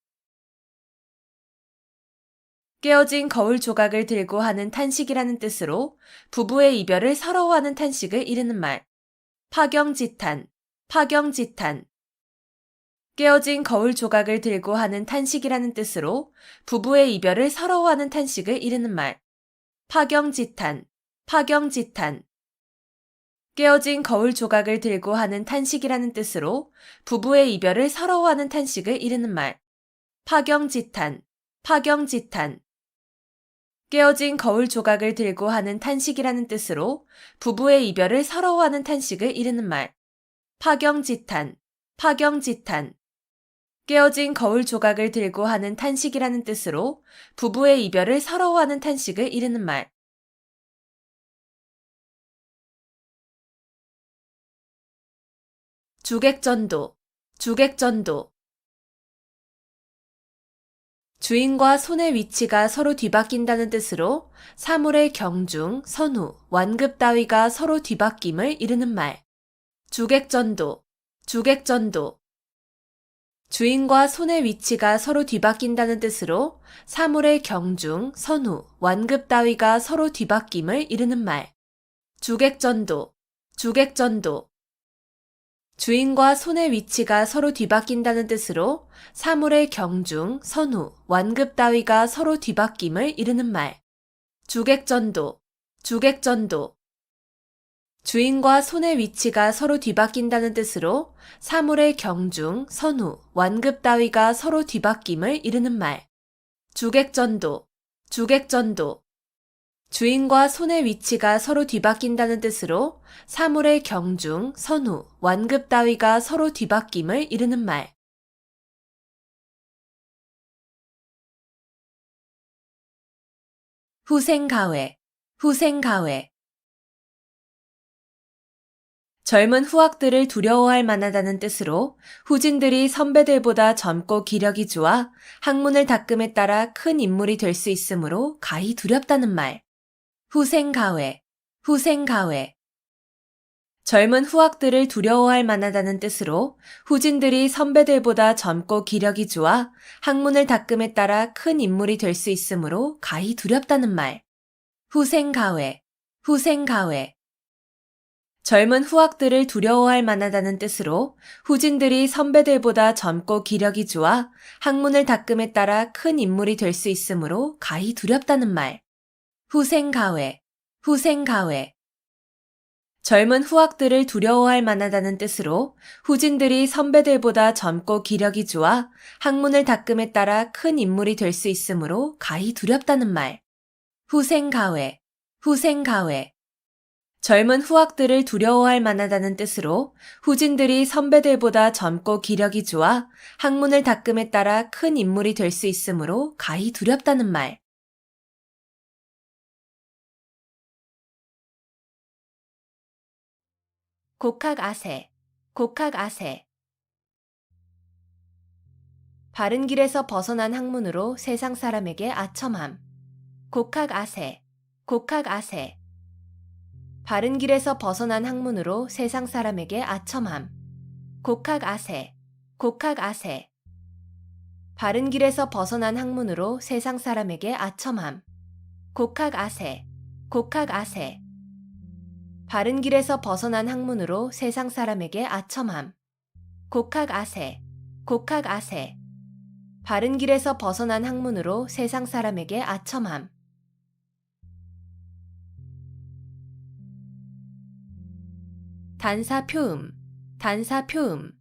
깨어진 거울 조각을 들고 하는 탄식이라는 뜻으로 부부의 이별을 서러워하는 탄식을 이르는 말. 파경지탄, 파경지탄. 깨어진 거울 조각을 들고 하는 탄식이라는 뜻으로 부부의 이별을 서러워하는 탄식을 이르는 말. 파경지탄, 파경지탄. 깨어진 거울 조각을 들고 하는 탄식이라는 뜻으로 부부의 이별을 서러워하는 탄식을 이르는 말. 파경지탄, 파경지탄. 깨어진 거울 조각을 들고 하는 탄식이라는 뜻으로 부부의 이별을 서러워하는 탄식을 이르는 말. 파경지탄, 파경지탄. 깨어진 거울 조각을 들고 하는 탄식이라는 뜻으로 부부의 이별을 서러워하는 탄식을 이르는 말. 주객전도, 주객전도. 주인과 손의 위치가 서로 뒤바뀐다는 뜻으로 사물의 경중, 선후, 완급 따위가 서로 뒤바뀜을 이르는 말. 주객전도, 주객전도. 주인과 손의 위치가 서로 뒤바뀐다는 뜻으로 사물의 경중, 선후, 완급 따위가 서로 뒤바뀜을 이르는 말. 주객전도, 주객전도. 주인과 손의 위치가 서로 뒤바뀐다는 뜻으로 사물의 경중, 선후, 완급 따위가 서로 뒤바뀜을 이르는 말. 주객전도, 주객전도. 주인과 손의 위치가 서로 뒤바뀐다는 뜻으로 사물의 경중, 선후, 완급 따위가 서로 뒤바뀜을 이르는 말. 주객전도, 주객전도. 주인과 손의 위치가 서로 뒤바뀐다는 뜻으로 사물의 경중, 선후, 완급 따위가 서로 뒤바뀜을 이르는 말. 후생가회, 후생가회. 젊은 후학들을 두려워할 만하다는 뜻으로 후진들이 선배들보다 젊고 기력이 좋아 학문을 닦음에 따라 큰 인물이 될 수 있으므로 가히 두렵다는 말. 후생가회, 후생가회. 젊은 후학들을 두려워할 만하다는 뜻으로 후진들이 선배들보다 젊고 기력이 좋아 학문을 닦음에 따라 큰 인물이 될 수 있으므로 가히 두렵다는 말. 후생가회, 후생가회. 젊은 후학들을 두려워할 만하다는 뜻으로 후진들이 선배들보다 젊고 기력이 좋아 학문을 닦음에 따라 큰 인물이 될 수 있으므로 가히 두렵다는 말. 후생가회, 후생가회. 젊은 후학들을 두려워할 만하다는 뜻으로 후진들이 선배들보다 젊고 기력이 좋아 학문을 닦음에 따라 큰 인물이 될 수 있으므로 가히 두렵다는 말. 후생가회, 후생가회. 젊은 후학들을 두려워할 만하다는 뜻으로 후진들이 선배들보다 젊고 기력이 좋아 학문을 닦음에 따라 큰 인물이 될 수 있으므로 가히 두렵다는 말. 곡학아세, 곡학아세. 바른 길에서 벗어난 학문으로 세상 사람에게 아첨함. 곡학아세, 곡학아세. 바른 길에서 벗어난 학문으로 세상 사람에게 아첨함. 곡학아세, 곡학아세. 바른 길에서 벗어난 학문으로 세상 사람에게 아첨함. 곡학아세, 곡학아세. 바른 길에서 벗어난 학문으로 세상 사람에게 아첨함. 곡학아세, 곡학아세. 바른 길에서 벗어난 학문으로 세상 사람에게 아첨함. 단사표음, 단사표음.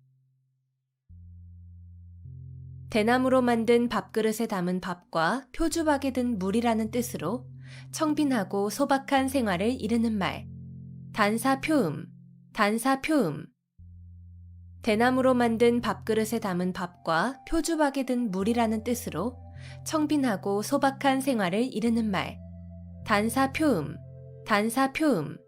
대나무로 만든 밥그릇에 담은 밥과 표주박에 든 물이라는 뜻으로 청빈하고 소박한 생활을 이르는 말. 단사표음, 단사표음. 대나무로 만든 밥그릇에 담은 밥과 표주박에 든 물이라는 뜻으로 청빈하고 소박한 생활을 이르는 말. 단사표음, 단사표음.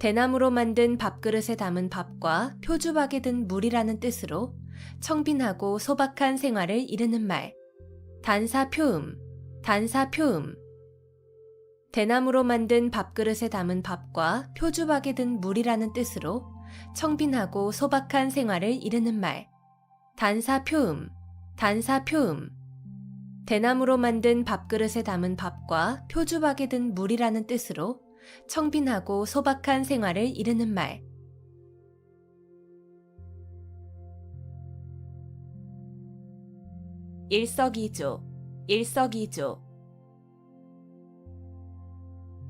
대나무로 만든 밥그릇에 담은 밥과 표주박에 든 물이라는 뜻으로 청빈하고 소박한 생활을 이르는 말. 단사표음, 단사표음. 대나무로 만든 밥그릇에 담은 밥과 표주박에 든 물이라는 뜻으로 청빈하고 소박한 생활을 이르는 말. 단사표음, 단사표음. 대나무로 만든 밥그릇에 담은 밥과 표주박에 든 물이라는 뜻으로 청빈하고 소박한 생활을 이르는 말. 일석이조, 일석이조.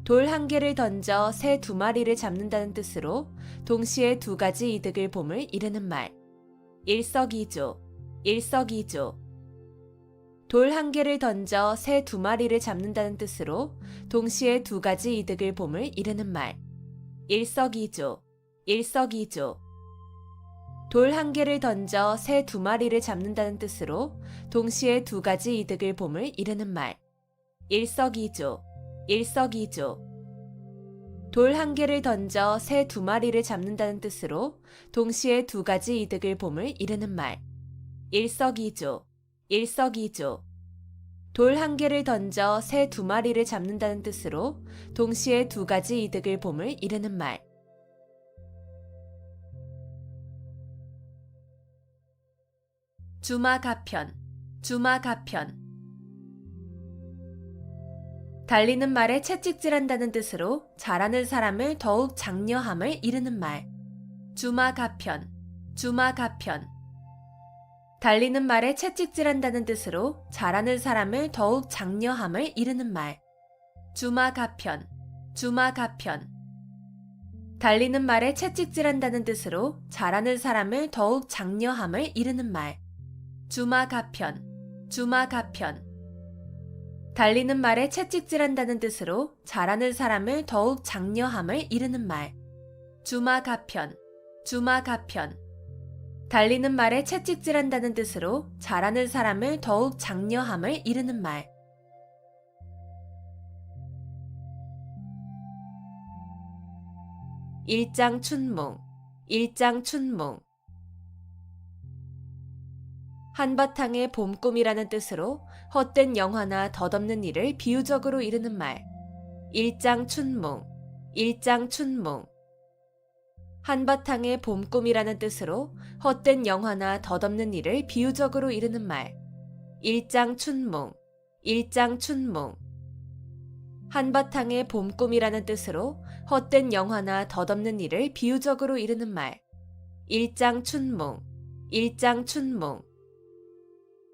돌 한 개를 던져 새 두 마리를 잡는다는 뜻으로 동시에 두 가지 이득을 봄을 이르는 말. 일석이조, 일석이조. 돌 한 개를 던져 새 두 마리를 잡는다는 뜻으로 동시에 두 가지 이득을 봄을 이르는 말. 일석이조, 일석이조. 돌 한 개를 던져 새 두 마리를 잡는다는 뜻으로 동시에 두 가지 이득을 봄을 이르는 말. 일석이조, 일석이조. 돌 한 개를 던져 새 두 마리를 잡는다는 뜻으로 동시에 두 가지 이득을 봄을 이르는 말. 일석이조, 일석이조. 돌 한 개를 던져 새 두 마리를 잡는다는 뜻으로 동시에 두 가지 이득을 봄을 이르는 말. 주마가편, 주마가편. 달리는 말에 채찍질한다는 뜻으로 잘하는 사람을 더욱 장려함을 이르는 말. 주마가편, 주마가편. 달리는 말에 채찍질한다는 뜻으로 잘하는 사람을 더욱 장려함을 이르는 말. 주마가편, 주마가편. 달리는 말에 채찍질한다는 뜻으로 잘하는 사람을 더욱 장려함을 이르는 말. 주마가편, 주마가편. 달리는 말에 채찍질한다는 뜻으로 잘하는 사람을 더욱 장려함을 이르는 말. 주마가편, 주마가편. 달리는 말에 채찍질한다는 뜻으로 잘하는 사람을 더욱 장려함을 이르는 말. 일장춘몽, 일장춘몽. 한바탕의 봄꿈이라는 뜻으로 헛된 영화나 덧없는 일을 비유적으로 이르는 말. 일장춘몽, 일장춘몽. 한바탕의 봄꿈이라는 뜻으로 헛된 영화나 덧없는 일을 비유적으로 이르는 말. 일장춘몽, 일장춘몽. 한바탕의 봄꿈이라는 뜻으로 헛된 영화나 덧없는 일을 비유적으로 이르는 말. 일장춘몽, 일장춘몽.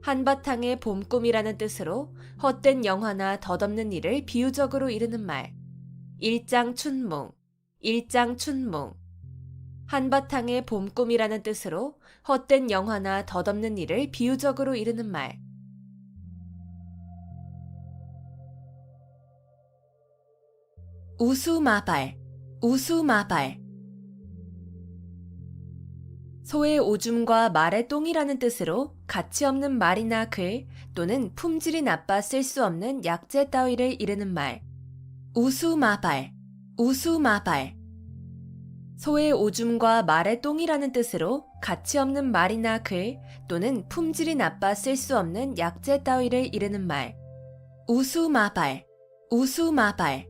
한바탕의 봄꿈이라는 뜻으로 헛된 영화나 덧없는 일을 비유적으로 이르는 말. 일장춘몽, 일장춘몽. 한바탕의 봄꿈이라는 뜻으로 헛된 영화나 덧없는 일을 비유적으로 이르는 말. 우수마발, 우수마발. 소의 오줌과 말의 똥이라는 뜻으로 가치 없는 말이나 글 또는 품질이 나빠 쓸 수 없는 약재 따위를 이르는 말. 우수마발, 우수마발. 소의 오줌과 말의 똥이라는 뜻으로 가치 없는 말이나 글 또는 품질이 나빠 쓸 수 없는 약재 따위를 이르는 말. 우수마발, 우수마발.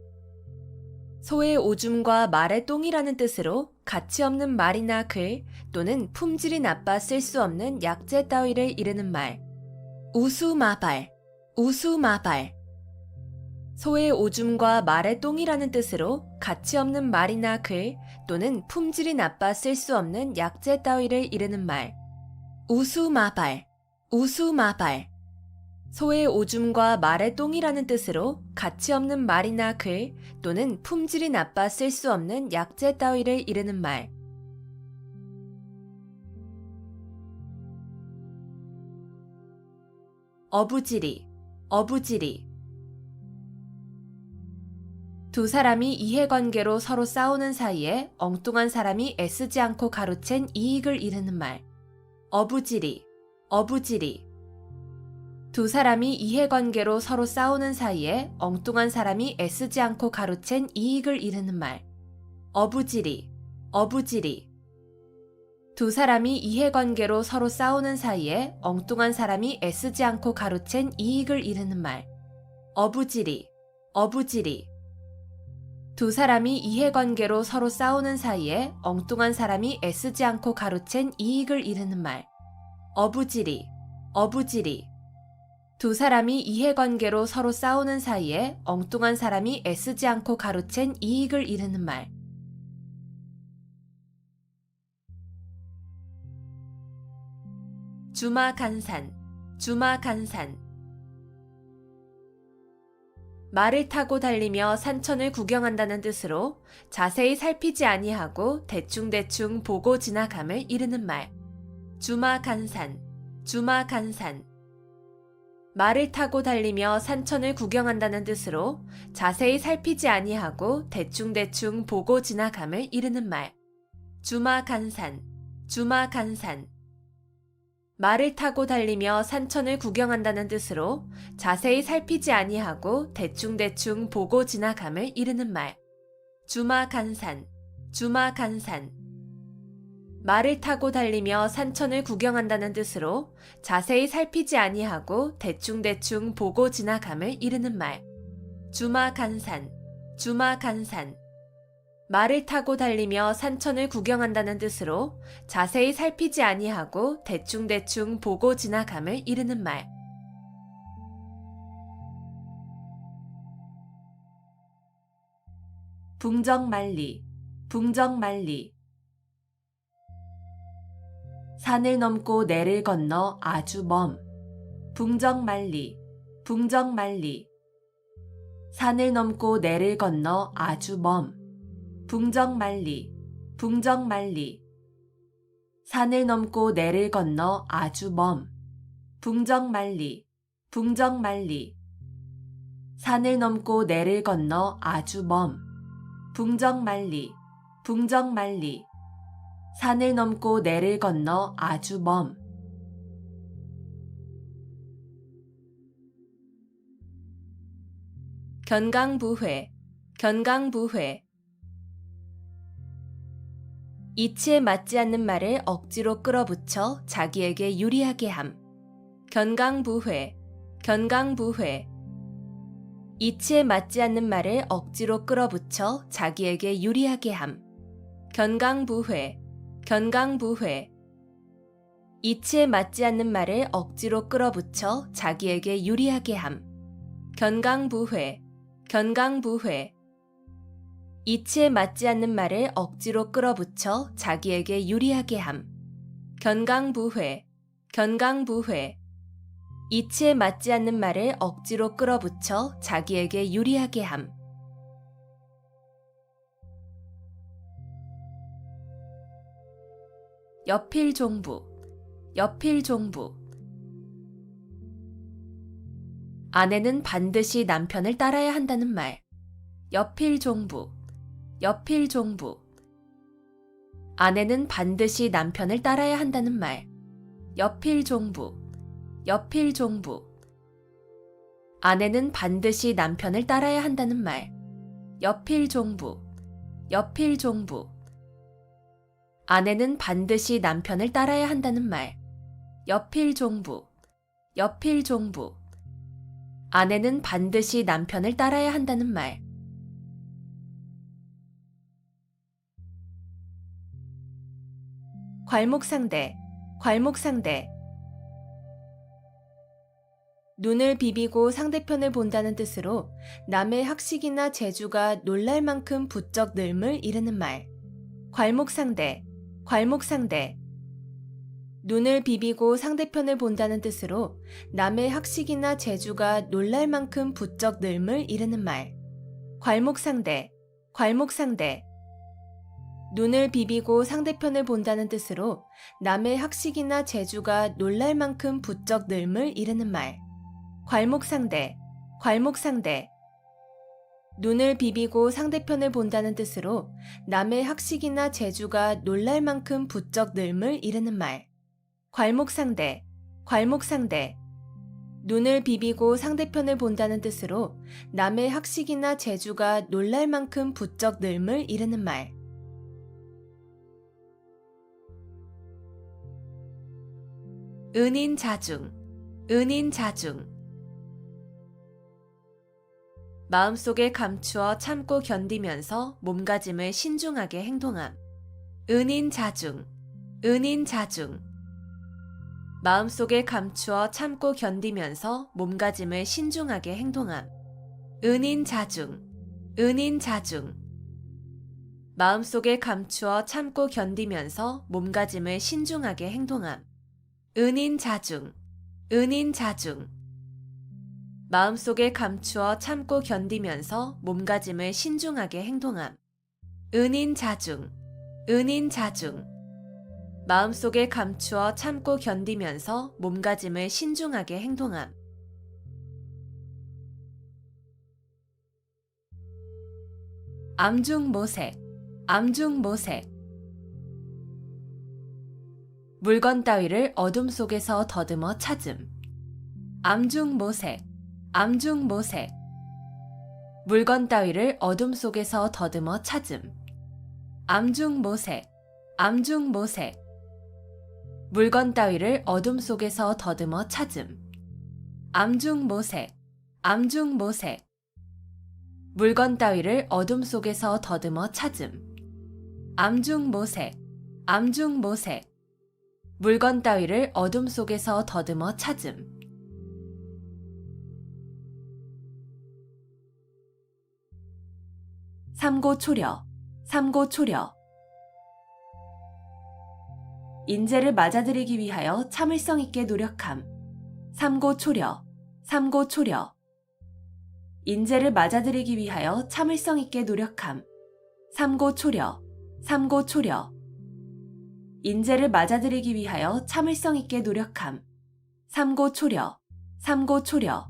소의 오줌과 말의 똥이라는 뜻으로 가치 없는 말이나 글 또는 품질이 나빠 쓸 수 없는 약재 따위를 이르는 말. 우수마발, 우수마발. 소의 오줌과 말의 똥이라는 뜻으로 가치 없는 말이나 글 또는 품질이 나빠 쓸 수 없는 약재 따위를 이르는 말. 우수마발, 우수마발. 소의 오줌과 말의 똥이라는 뜻으로 가치 없는 말이나 글 또는 품질이 나빠 쓸 수 없는 약재 따위를 이르는 말. 어부지리, 어부지리. 두 사람이 이해관계로 서로 싸우는 사이에 엉뚱한 사람이 애쓰지 않고 가로챈 이익을 이르는 말. 어부지리, 어부지리. 두 사람이 이해관계로 서로 싸우는 사이에 엉뚱한 사람이 애쓰지 않고 가로챈 이익을 이르는 말. 어부지리, 어부지리. 두 사람이 이해관계로 서로 싸우는 사이에 엉뚱한 사람이 애쓰지 않고 가로챈 이익을 이르는 말. 어부지리, 어부지리. 두 사람이 이해관계로 서로 싸우는 사이에 엉뚱한 사람이 애쓰지 않고 가로챈 이익을 이르는 말. 어부지리, 어부지리. 두 사람이 이해관계로 서로 싸우는 사이에 엉뚱한 사람이 애쓰지 않고 가로챈 이익을 이르는 말. 주마간산, 주마간산. 말을 타고 달리며 산천을 구경한다는 뜻으로 자세히 살피지 아니하고 대충대충 보고 지나감을 이르는 말. 주마간산, 주마간산. 말을 타고 달리며 산천을 구경한다는 뜻으로 자세히 살피지 아니하고 대충대충 보고 지나감을 이르는 말. 주마간산, 주마간산. 말을 타고 달리며 산천을 구경한다는 뜻으로 자세히 살피지 아니하고 대충대충 보고 지나감을 이르는 말. 주마간산, 주마간산. 말을 타고 달리며 산천을 구경한다는 뜻으로 자세히 살피지 아니하고 대충대충 보고 지나감을 이르는 말. 주마간산, 주마간산. 말을 타고 달리며 산천을 구경한다는 뜻으로 자세히 살피지 아니하고 대충대충 보고 지나감을 이르는 말. 붕정만리, 붕정만리. 산을 넘고 내를 건너 아주 먼. 붕정만리, 붕정만리. 산을 넘고 내를 건너 아주 먼. 붕정만리, 붕정만리. 산을 넘고 내를 건너 아주 먼. 붕정만리, 붕정만리. 산을 넘고 내를 건너 아주 먼. 붕정만리, 붕정만리. 산을 넘고 내를 건너 아주 먼. 견강부회, 견강부회. 이치에 맞지 않는 말을 억지로 끌어붙여 자기에게 유리하게 함. 견강부회, 견강부회. 이치에 맞지 않는 말을 억지로 끌어붙여 자기에게 유리하게 함. 견강부회, 견강부회. 이치에 맞지 않는 말을 억지로 끌어붙여 자기에게 유리하게 함. 견강부회, 견강부회. 이치에 맞지 않는 말을 억지로 끌어붙여 자기에게 유리하게 함. 견강부회, 견강부회. 이치에 맞지 않는 말을 억지로 끌어붙여 자기에게 유리하게 함. 여필종부, 여필종부. 아내는 반드시 남편을 따라야 한다는 말. 여필종부, 여필종부. 아내는 반드시 남편을 따라야 한다는 말. 여필종부, 여필종부. 아내는 반드시 남편을 따라야 한다는 말. 여필종부, 여필종부. 아내는 반드시 남편을 따라야 한다는 말. 여필종부, 여필종부. 아내는 반드시 남편을 따라야 한다는 말. 괄목상대, 괄목상대. 눈을 비비고 상대편을 본다는 뜻으로 남의 학식이나 재주가 놀랄 만큼 부쩍 늘음을 이르는 말. 괄목상대, 괄목상대. 눈을 비비고 상대편을 본다는 뜻으로 남의 학식이나 재주가 놀랄 만큼 부쩍 늘음을 이르는 말. 괄목상대, 괄목상대. 눈을 비비고 상대편을 본다는 뜻으로 남의 학식이나 재주가 놀랄 만큼 부쩍 늘음을 이르는 말. 괄목상대, 괄목상대. 눈을 비비고 상대편을 본다는 뜻으로 남의 학식이나 재주가 놀랄 만큼 부쩍 늘음을 이르는 말. 괄목상대, 괄목상대. 눈을 비비고 상대편을 본다는 뜻으로 남의 학식이나 재주가 놀랄 만큼 부쩍 늘음을 이르는 말. 은인자중, 은인자중. 마음속에 감추어 참고 견디면서 몸가짐을 신중하게 행동함. 은인자중, 은인자중. 마음속에 감추어 참고 견디면서 몸가짐을 신중하게 행동함. 은인자중, 은인자중. 마음속에 감추어 참고 견디면서 몸가짐을 신중하게 행동함. 은인자중, 은인자중. 마음속에 감추어 참고 견디면서 몸가짐을 신중하게 행동함. 은인자중, 은인자중. 마음속에 감추어 참고 견디면서 몸가짐을 신중하게 행동함. 암중모색, 암중모색. 물건 따위를 어둠 속에서 더듬어 찾음. 암중모색, 암중모색. 물건 따위를 어둠 속에서 더듬어 찾음. 암중모색, 암중모색. 물건 따위를 어둠 속에서 더듬어 찾음. 암중모색, 암중모색. 물건 따위를 어둠 속에서 더듬어 찾음. 암중모색, 암중모색. 물건 따위를 어둠 속에서 더듬어 찾음. 삼고초려, 삼고초려. 인재를 맞아들이기 위하여 참을성 있게 노력함. 삼고초려, 삼고초려. 인재를 맞아들이기 위하여 참을성 있게 노력함. 삼고초려, 삼고초려. 인재를 맞아들이기 위하여 참을성 있게 노력함. 삼고초려, 삼고초려.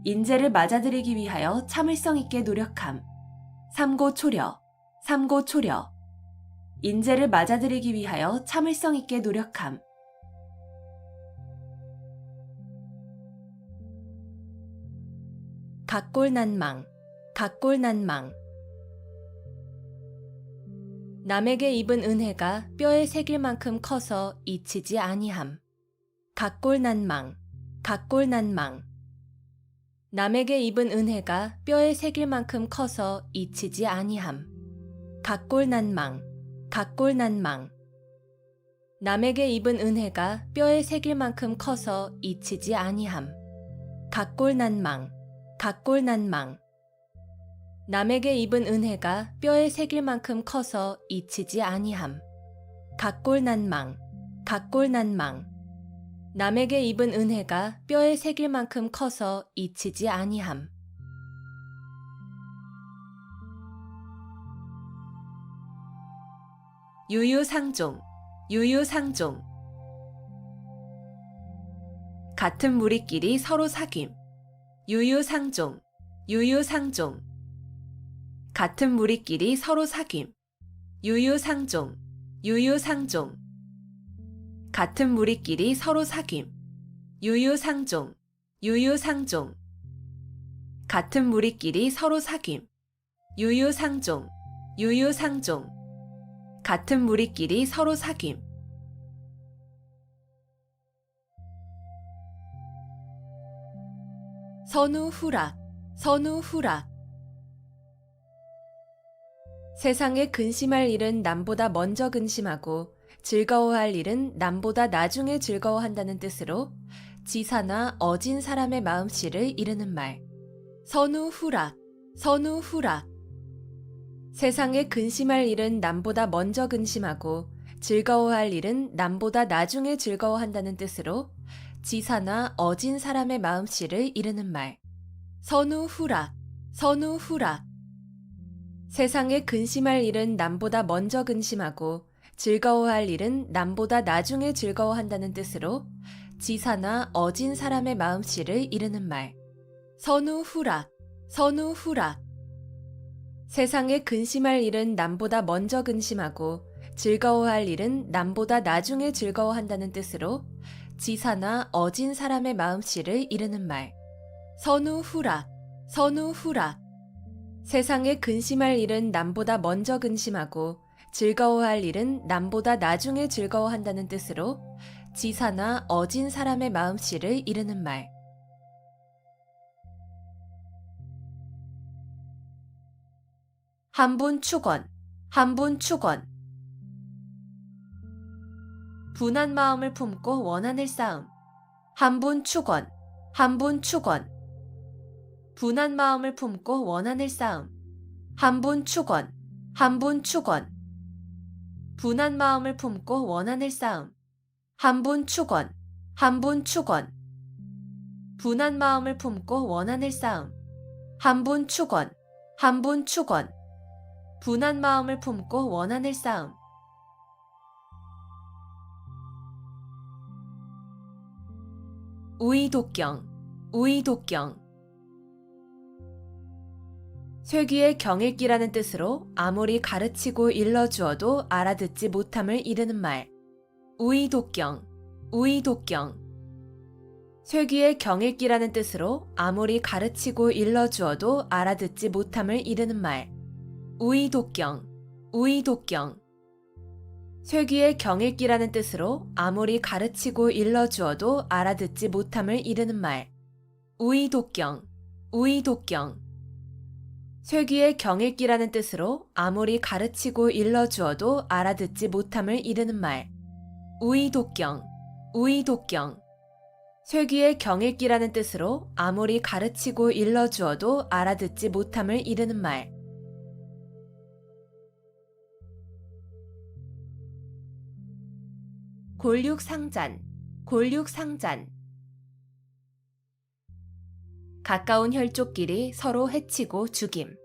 인재를 맞아들이기 위하여 참을성 있게 노력함. 삼고초려, 삼고초려. 인재를 맞아들이기 위하여 참을성 있게 노력함. 각골난망, 각골난망. 남에게 입은 은혜가 뼈에 새길 만큼 커서 잊히지 아니함. 각골난망, 각골난망. 남에게 입은 은혜가 뼈에 새길 만큼 커서 잊히지 아니함. 각골난망, 각골난망. 남에게 입은 은혜가 뼈에 새길 만큼 커서 잊히지 아니함. 각골난망, 각골난망. 남에게 입은 은혜가 뼈에 새길 만큼 커서 잊히지 아니함. 각골난망, 각골난망. 남에게 입은 은혜가 뼈에 새길 만큼 커서 잊히지 아니함. 유유상종, 유유상종. 같은 무리끼리 서로 사귐. 유유상종, 유유상종. 같은 무리끼리 서로 사귐. 유유상종, 유유상종. 같은 무리끼리 서로 사귐. 유유상종, 유유상종. 같은 무리끼리 서로 사귐. 유유상종, 유유상종. 같은 무리끼리 서로 사귐. 선우후락, 선우후락. 세상에 근심할 일은 남보다 먼저 근심하고 즐거워할 일은 남보다 나중에 즐거워한다는 뜻으로 지사나 어진 사람의 마음씨를 이르는 말. 선우후락, 선우후락. 세상에 근심할 일은 남보다 먼저 근심하고 즐거워할 일은 남보다 나중에 즐거워한다는 뜻으로 지사나 어진 사람의 마음씨를 이르는 말. 선우후락, 선우후락. 세상에 근심할 일은 남보다 먼저 근심하고 즐거워할 일은 남보다 나중에 즐거워한다는 뜻으로 지사나 어진 사람의 마음씨를 이르는 말. 선우후락, 선우후락. 세상에 근심할 일은 남보다 먼저 근심하고 즐거워할 일은 남보다 나중에 즐거워한다는 뜻으로 지사나 어진 사람의 마음씨를 이르는 말. 선우후락, 선우후락. 세상에 근심할 일은 남보다 먼저 근심하고 즐거워할 일은 남보다 나중에 즐거워한다는 뜻으로 지사나 어진 사람의 마음씨를 이르는 말. 한분 축원, 한분 축원. 분한 마음을 품고 원한을 쌓음. 한분 축원, 한분 축원. 분한 마음을 품고 원한을 쌓음. 한분 축원, 한분 축원. 분한 마음을 품고 원한을 쌓음. 한분 축원, 한분 축원. 분한 마음을 품고 원한을 쌓음. 한분 축원, 한분 축원. 분한 마음을 품고 원한을 쌓음. 우이독경, 우이독경. 쇠귀의 경읽기라는 뜻으로 아무리 가르치고 일러주어도 알아듣지 못함을 이르는 말. 우이독경, 우이독경. 쇠귀의 경읽기라는 뜻으로 아무리 가르치고 일러주어도 알아듣지 못함을 이르는 말. 우이독경, 우이독경. 쇠귀의 경읽기라는 뜻으로 아무리 가르치고 일러주어도 알아듣지 못함을 이르는 말. 우이독경, 우이독경. 쇠귀의 경읽기라는 뜻으로 아무리 가르치고 일러주어도 알아듣지 못함을 이르는 말. 우이독경, 우이독경. 쇠귀의 경읽기라는 뜻으로 아무리 가르치고 일러주어도 알아듣지 못함을 이르는 말. 골육상잔, 골육상잔. 가까운 혈족끼리 서로 해치고 죽임.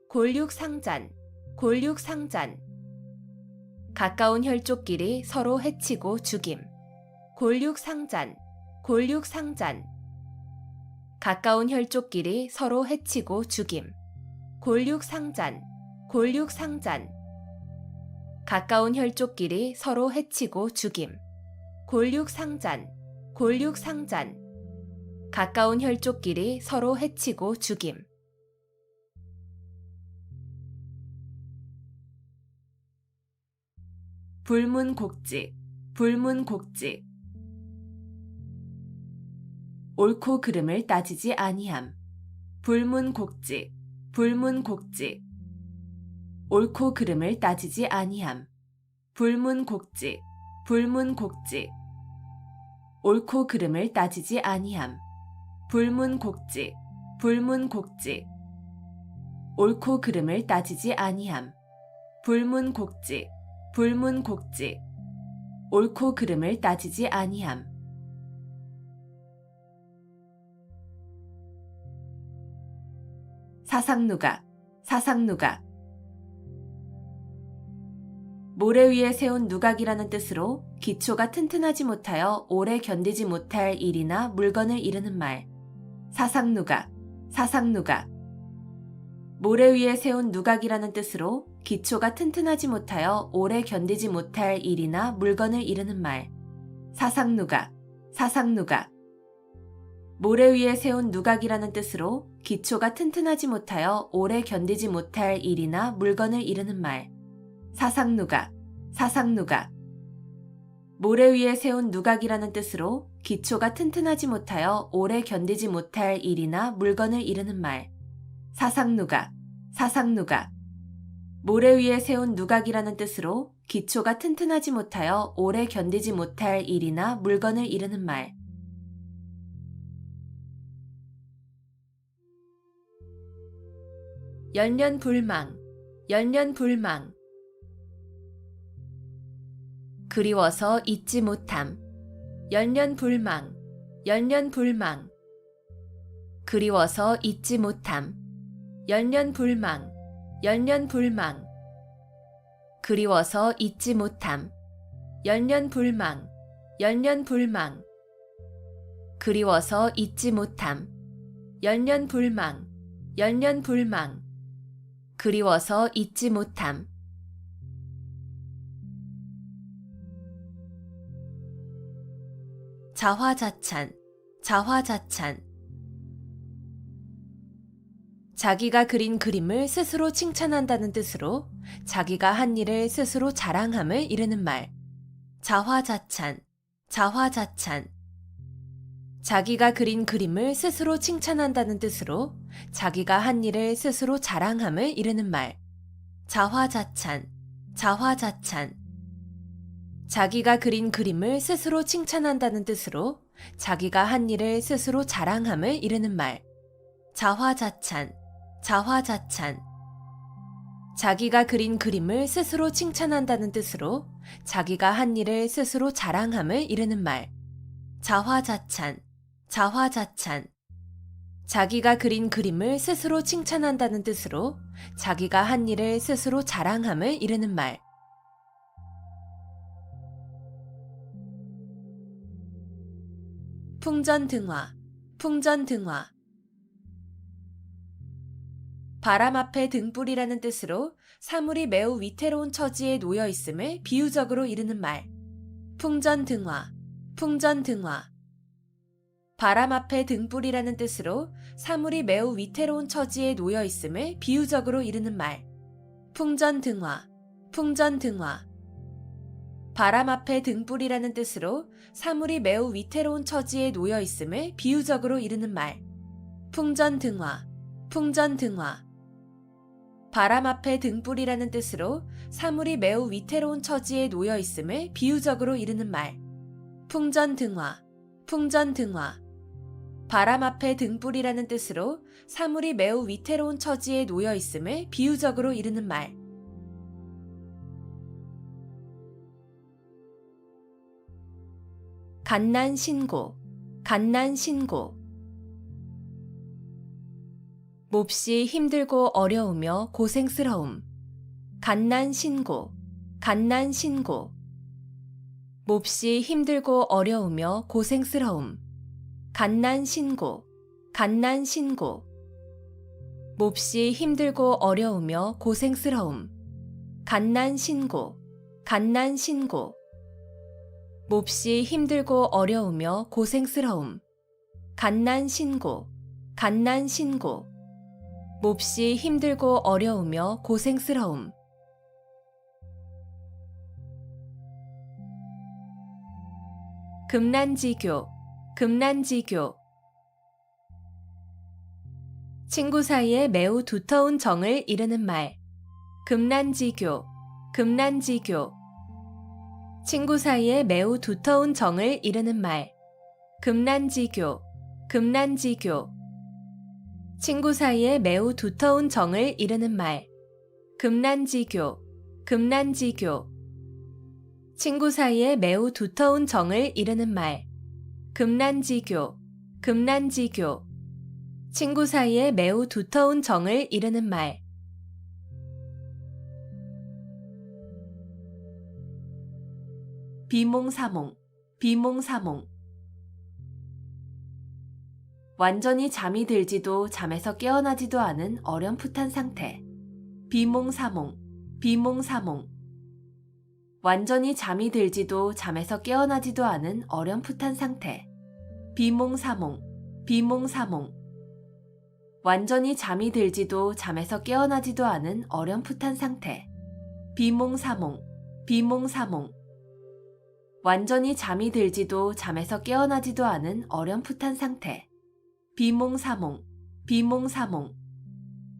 골육상잔, 골육상잔. 가까운 혈족끼리 서로 해치고 죽임. 골육상잔, 골육상잔. 가까운 혈족끼리 서로 해치고 죽임. 골육상잔, 골육상잔. 가까운 혈족끼리 서로 해치고 죽임. 골육상잔, 골육상잔. 가까운 혈족끼리 서로 해치고 죽임. 불문곡직, 불문곡직. 옳고 그름을 따지지 아니함. 불문곡직, 불문곡직. 옳고 그름을 따지지 아니함. 불문곡직, 불문곡직. 옳고 그름을 따지지 아니함. 불문곡직, 불문곡직. 옳고 그름을 따지지 아니함. 불문곡직, 불문곡직. 옳고 그름을 따지지 아니함. 사상누각, 사상누각. 모래 위에 세운 누각이라는 뜻으로 기초가 튼튼하지 못하여 오래 견디지 못할 일이나 물건을 이르는 말. 사상누각, 사상누각. 모래 위에 세운 누각이라는 뜻으로 기초가 튼튼하지 못하여 오래 견디지 못할 일이나 물건을 이르는 말. 사상누각, 사상누각. 모래 위에 세운 누각이라는 뜻으로 기초가 튼튼하지 못하여 오래 견디지 못할 일이나 물건을 이르는 말. 사상누각, 사상누각. 모래 위에 세운 누각이라는 뜻으로 기초가 튼튼하지 못하여 오래 견디지 못할 일이나 물건을 이르는 말. 사상누각, 사상누각. 모래 위에 세운 누각이라는 뜻으로 기초가 튼튼하지 못하여 오래 견디지 못할 일이나 물건을 이르는 말. 열년불망, 열년불망. 그리워서 잊지 못함. 열년불망, 열년불망. 그리워서 잊지 못함. 열년불망, 열년불망. 그리워서 잊지 못함. 열년불망, 열년불망. 그리워서 잊지 못함. 열년불망, 열년불망. 그리워서 잊지 못함. 자화자찬, 자화자찬. 자기가 그린 그림을 스스로 칭찬한다는 뜻으로 자기가 한 일을 스스로 자랑함을 이르는 말. 자화자찬, 자화자찬. 자기가 그린 그림을 스스로 칭찬한다는 뜻으로 자기가 한 일을 스스로 자랑함을 이르는 말. 자화자찬, 자화자찬. 자기가 그린 그림을 스스로 칭찬한다는 뜻으로 자기가 한 일을 스스로 자랑함을 이르는 말. 자화자찬, 자화자찬. 자기가 그린 그림을 스스로 칭찬한다는 뜻으로 자기가 한 일을 스스로 자랑함을 이르는 말. 자화자찬, 자화자찬. 자기가 그린 그림을 스스로 칭찬한다는 뜻으로 자기가 한 일을 스스로 자랑함을 이르는 말. 풍전등화, 풍전등화. 바람 앞에 등불이라는 뜻으로 사물이 매우 위태로운 처지에 놓여 있음을 비유적으로 이르는 말. 풍전등화, 풍전등화. 바람 앞에 등불이라는 뜻으로 사물이 매우 위태로운 처지에 놓여 있음을 비유적으로 이르는 말. 풍전등화, 풍전등화. 바람 앞에 등불이라는 뜻으로 사물이 매우 위태로운 처지에 놓여 있음을 비유적으로 이르는 말. 풍전등화, 풍전등화. 바람 앞에 등불이라는 뜻으로 사물이 매우 위태로운 처지에 놓여 있음을 비유적으로 이르는 말. 풍전등화, 풍전등화. 바람 앞에 등불이라는 뜻으로 사물이 매우 위태로운 처지에 놓여 있음을 비유적으로 이르는 말. 갓난신고, 갓난신고. 몹시 힘들고 어려우며 고생스러움. 갓난신고, 갓난신고. 몹시 힘들고 어려우며 고생스러움. 갓난신고, 갓난신고. 몹시 힘들고 어려우며 고생스러움. 갓난신고, 갓난신고. 몹시 힘들고 어려우며 고생스러움. 갓난신고, 갓난신고. 몹시 힘들고 어려우며 고생스러움. 금난지교, 금난지교. 친구 사이에 매우 두터운 정을 이르는 말. 금난지교, 금난지교. 친구 사이에 매우 두터운 정을 이르는 말. 금난지교, 금난지교. 친구 사이에 매우 두터운 정을 이르는 말. 금난지교, 금난지교. 친구 사이에 매우 두터운 정을 이르는 말. 금난지교, 금난지교. 친구 사이에 매우 두터운 정을 이르는 말. 비몽사몽, 비몽사몽. 완전히 잠이 들지도 잠에서 깨어나지도 않은 어렴풋한 상태. 비몽사몽, 비몽사몽. 완전히 잠이 들지도 잠에서 깨어나지도 않은 어렴풋한 상태. 비몽사몽, 비몽사몽. 완전히 잠이 들지도 잠에서 깨어나지도 않은 어렴풋한 상태. 비몽사몽, 비몽사몽. 완전히 잠이 들지도 잠에서 깨어나지도 않은 어렴풋한 상태. 비몽사몽, 비몽사몽.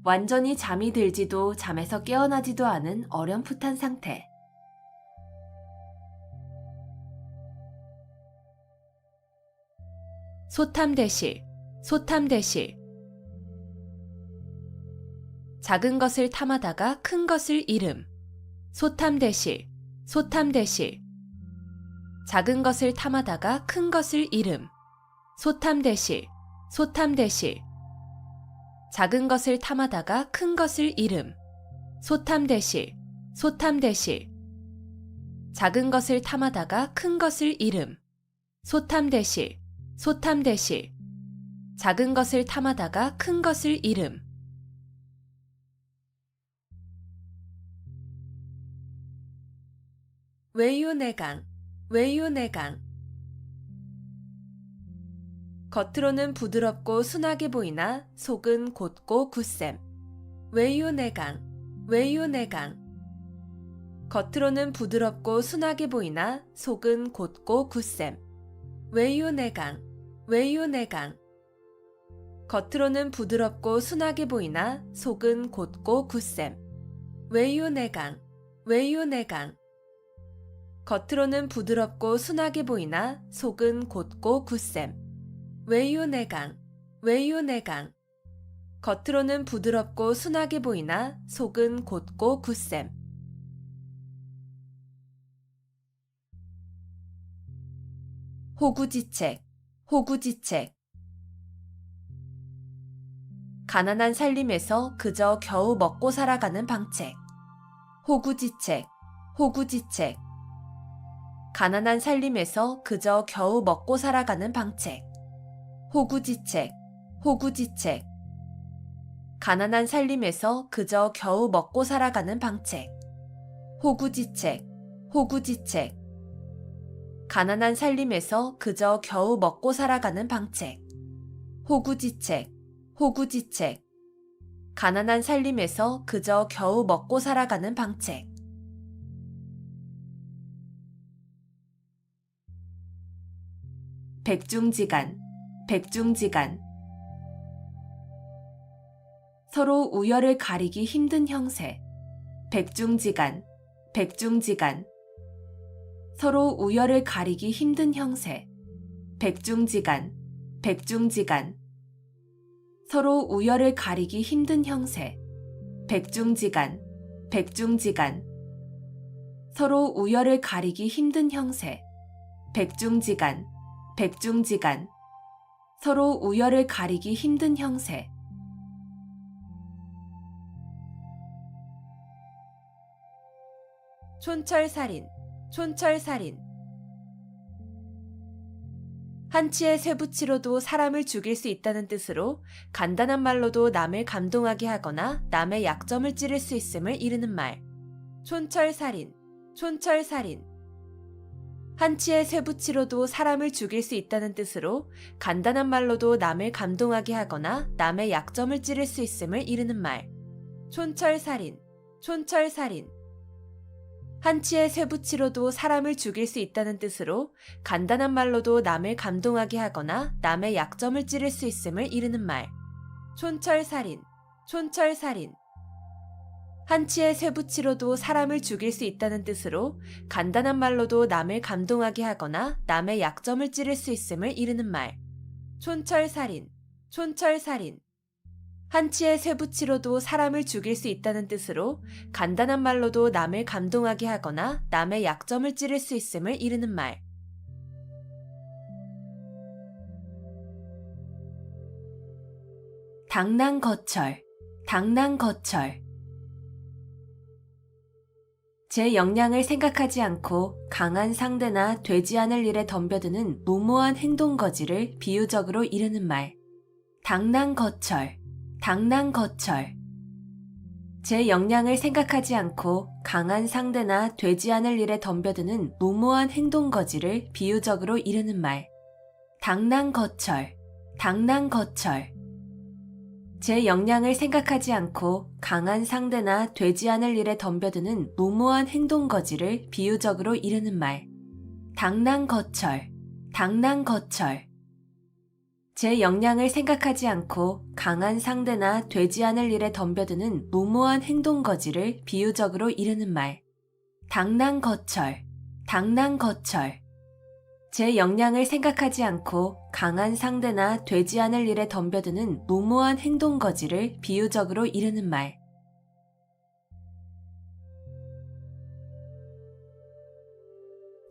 완전히 잠이 들지도 잠에서 깨어나지도 않은 어렴풋한 상태. 소탐대실, 소탐대실. 작은 것을 탐하다가 큰 것을 잃음. 소탐대실, 소탐대실. 작은 것을 탐하다가 큰 것을 잃음. 소탐대실, 소탐대실. 작은 것을 탐하다가 큰 것을 잃음. 소탐대실, 소탐대실. 작은 것을 탐하다가 큰 것을 잃음. 소탐대실, 소탐대실. 작은 것을 탐하다가 큰 것을 잃음. 외유내강, 외유내강. 겉으로는 부드럽고 순하게 보이나 속은 곧고 굳셈. 외유내강, 외유내강. 겉으로는 부드럽고 순하게 보이나 속은 곧고 굳셈. 외유내강, 외유내강. 겉으로는 부드럽고 순하게 보이나 속은 곧고 굳셈. 외유내강, 외유내강. 겉으로는 부드럽고 순하게 보이나 속은 곧고 굳셈. 외유내강, 외유내강. 겉으로는 부드럽고 순하게 보이나 속은 곧고 굳셈. 호구지책, 호구지책. 가난한 살림에서 그저 겨우 먹고 살아가는 방책. 호구지책, 호구지책. 가난한 살림에서 그저 겨우 먹고 살아가는 방책. 호구지책, 호구지책. 가난한 살림에서 그저 겨우 먹고 살아가는 방책. 호구지책, 호구지책. 가난한 살림에서 그저 겨우 먹고 살아가는 방책. 호구지책, 호구지책. 가난한 살림에서 그저 겨우 먹고 살아가는 방책. 백중지간, 백중지간. 서로 우열을 가리기 힘든 형세. 백중지간, 백중지간. 서로 우열을 가리기 힘든 형세. 백중지간, 백중지간. 서로 우열을 가리기 힘든 형세. 백중지간, 백중지간. 서로 우열을 가리기 힘든 형세. 백중지간, 백중지간. 서로 우열을 가리기 힘든 형세. 촌철살인, 촌철살인. 한치의 쇠붙이로도 사람을 죽일 수 있다는 뜻으로 간단한 말로도 남을 감동하게 하거나 남의 약점을 찌를 수 있음을 이르는 말. 촌철살인, 촌철살인. 한치의 쇠붙이로도 사람을 죽일 수 있다는 뜻으로 간단한 말로도 남을 감동하게 하거나 남의 약점을 찌를 수 있음을 이르는 말. 촌철살인, 촌철살인. 한치의 쇠붙이로도 사람을 죽일 수 있다는 뜻으로 간단한 말로도 남을 감동하게 하거나 남의 약점을 찌를 수 있음을 이르는 말. 촌철살인, 촌철살인. 한치의 쇠붙이로도 사람을 죽일 수 있다는 뜻으로 간단한 말로도 남을 감동하게 하거나 남의 약점을 찌를 수 있음을 이르는 말. 촌철살인, 촌철살인. 한치의 쇠붙이로도 사람을 죽일 수 있다는 뜻으로 간단한 말로도 남을 감동하게 하거나 남의 약점을 찌를 수 있음을 이르는 말. 당랑거철, 당랑거철. 제 역량을 생각하지 않고 강한 상대나 되지 않을 일에 덤벼드는 무모한 행동거지를 비유적으로 이르는 말. 당랑거철, 당랑거철. 제 역량을 생각하지 않고 강한 상대나 되지 않을 일에 덤벼드는 무모한 행동거지를 비유적으로 이르는 말. 당랑거철, 당랑거철. 제 역량을 생각하지 않고 강한 상대나 되지 않을 일에 덤벼드는 무모한 행동거지를 비유적으로 이르는 말. 당랑거철, 당랑거철. 제 역량을 생각하지 않고 강한 상대나 되지 않을 일에 덤벼드는 무모한 행동거지를 비유적으로 이르는 말. 당랑거철, 당랑거철. 제 역량을 생각하지 않고 강한 상대나 되지 않을 일에 덤벼드는 무모한 행동거지를 비유적으로 이르는 말.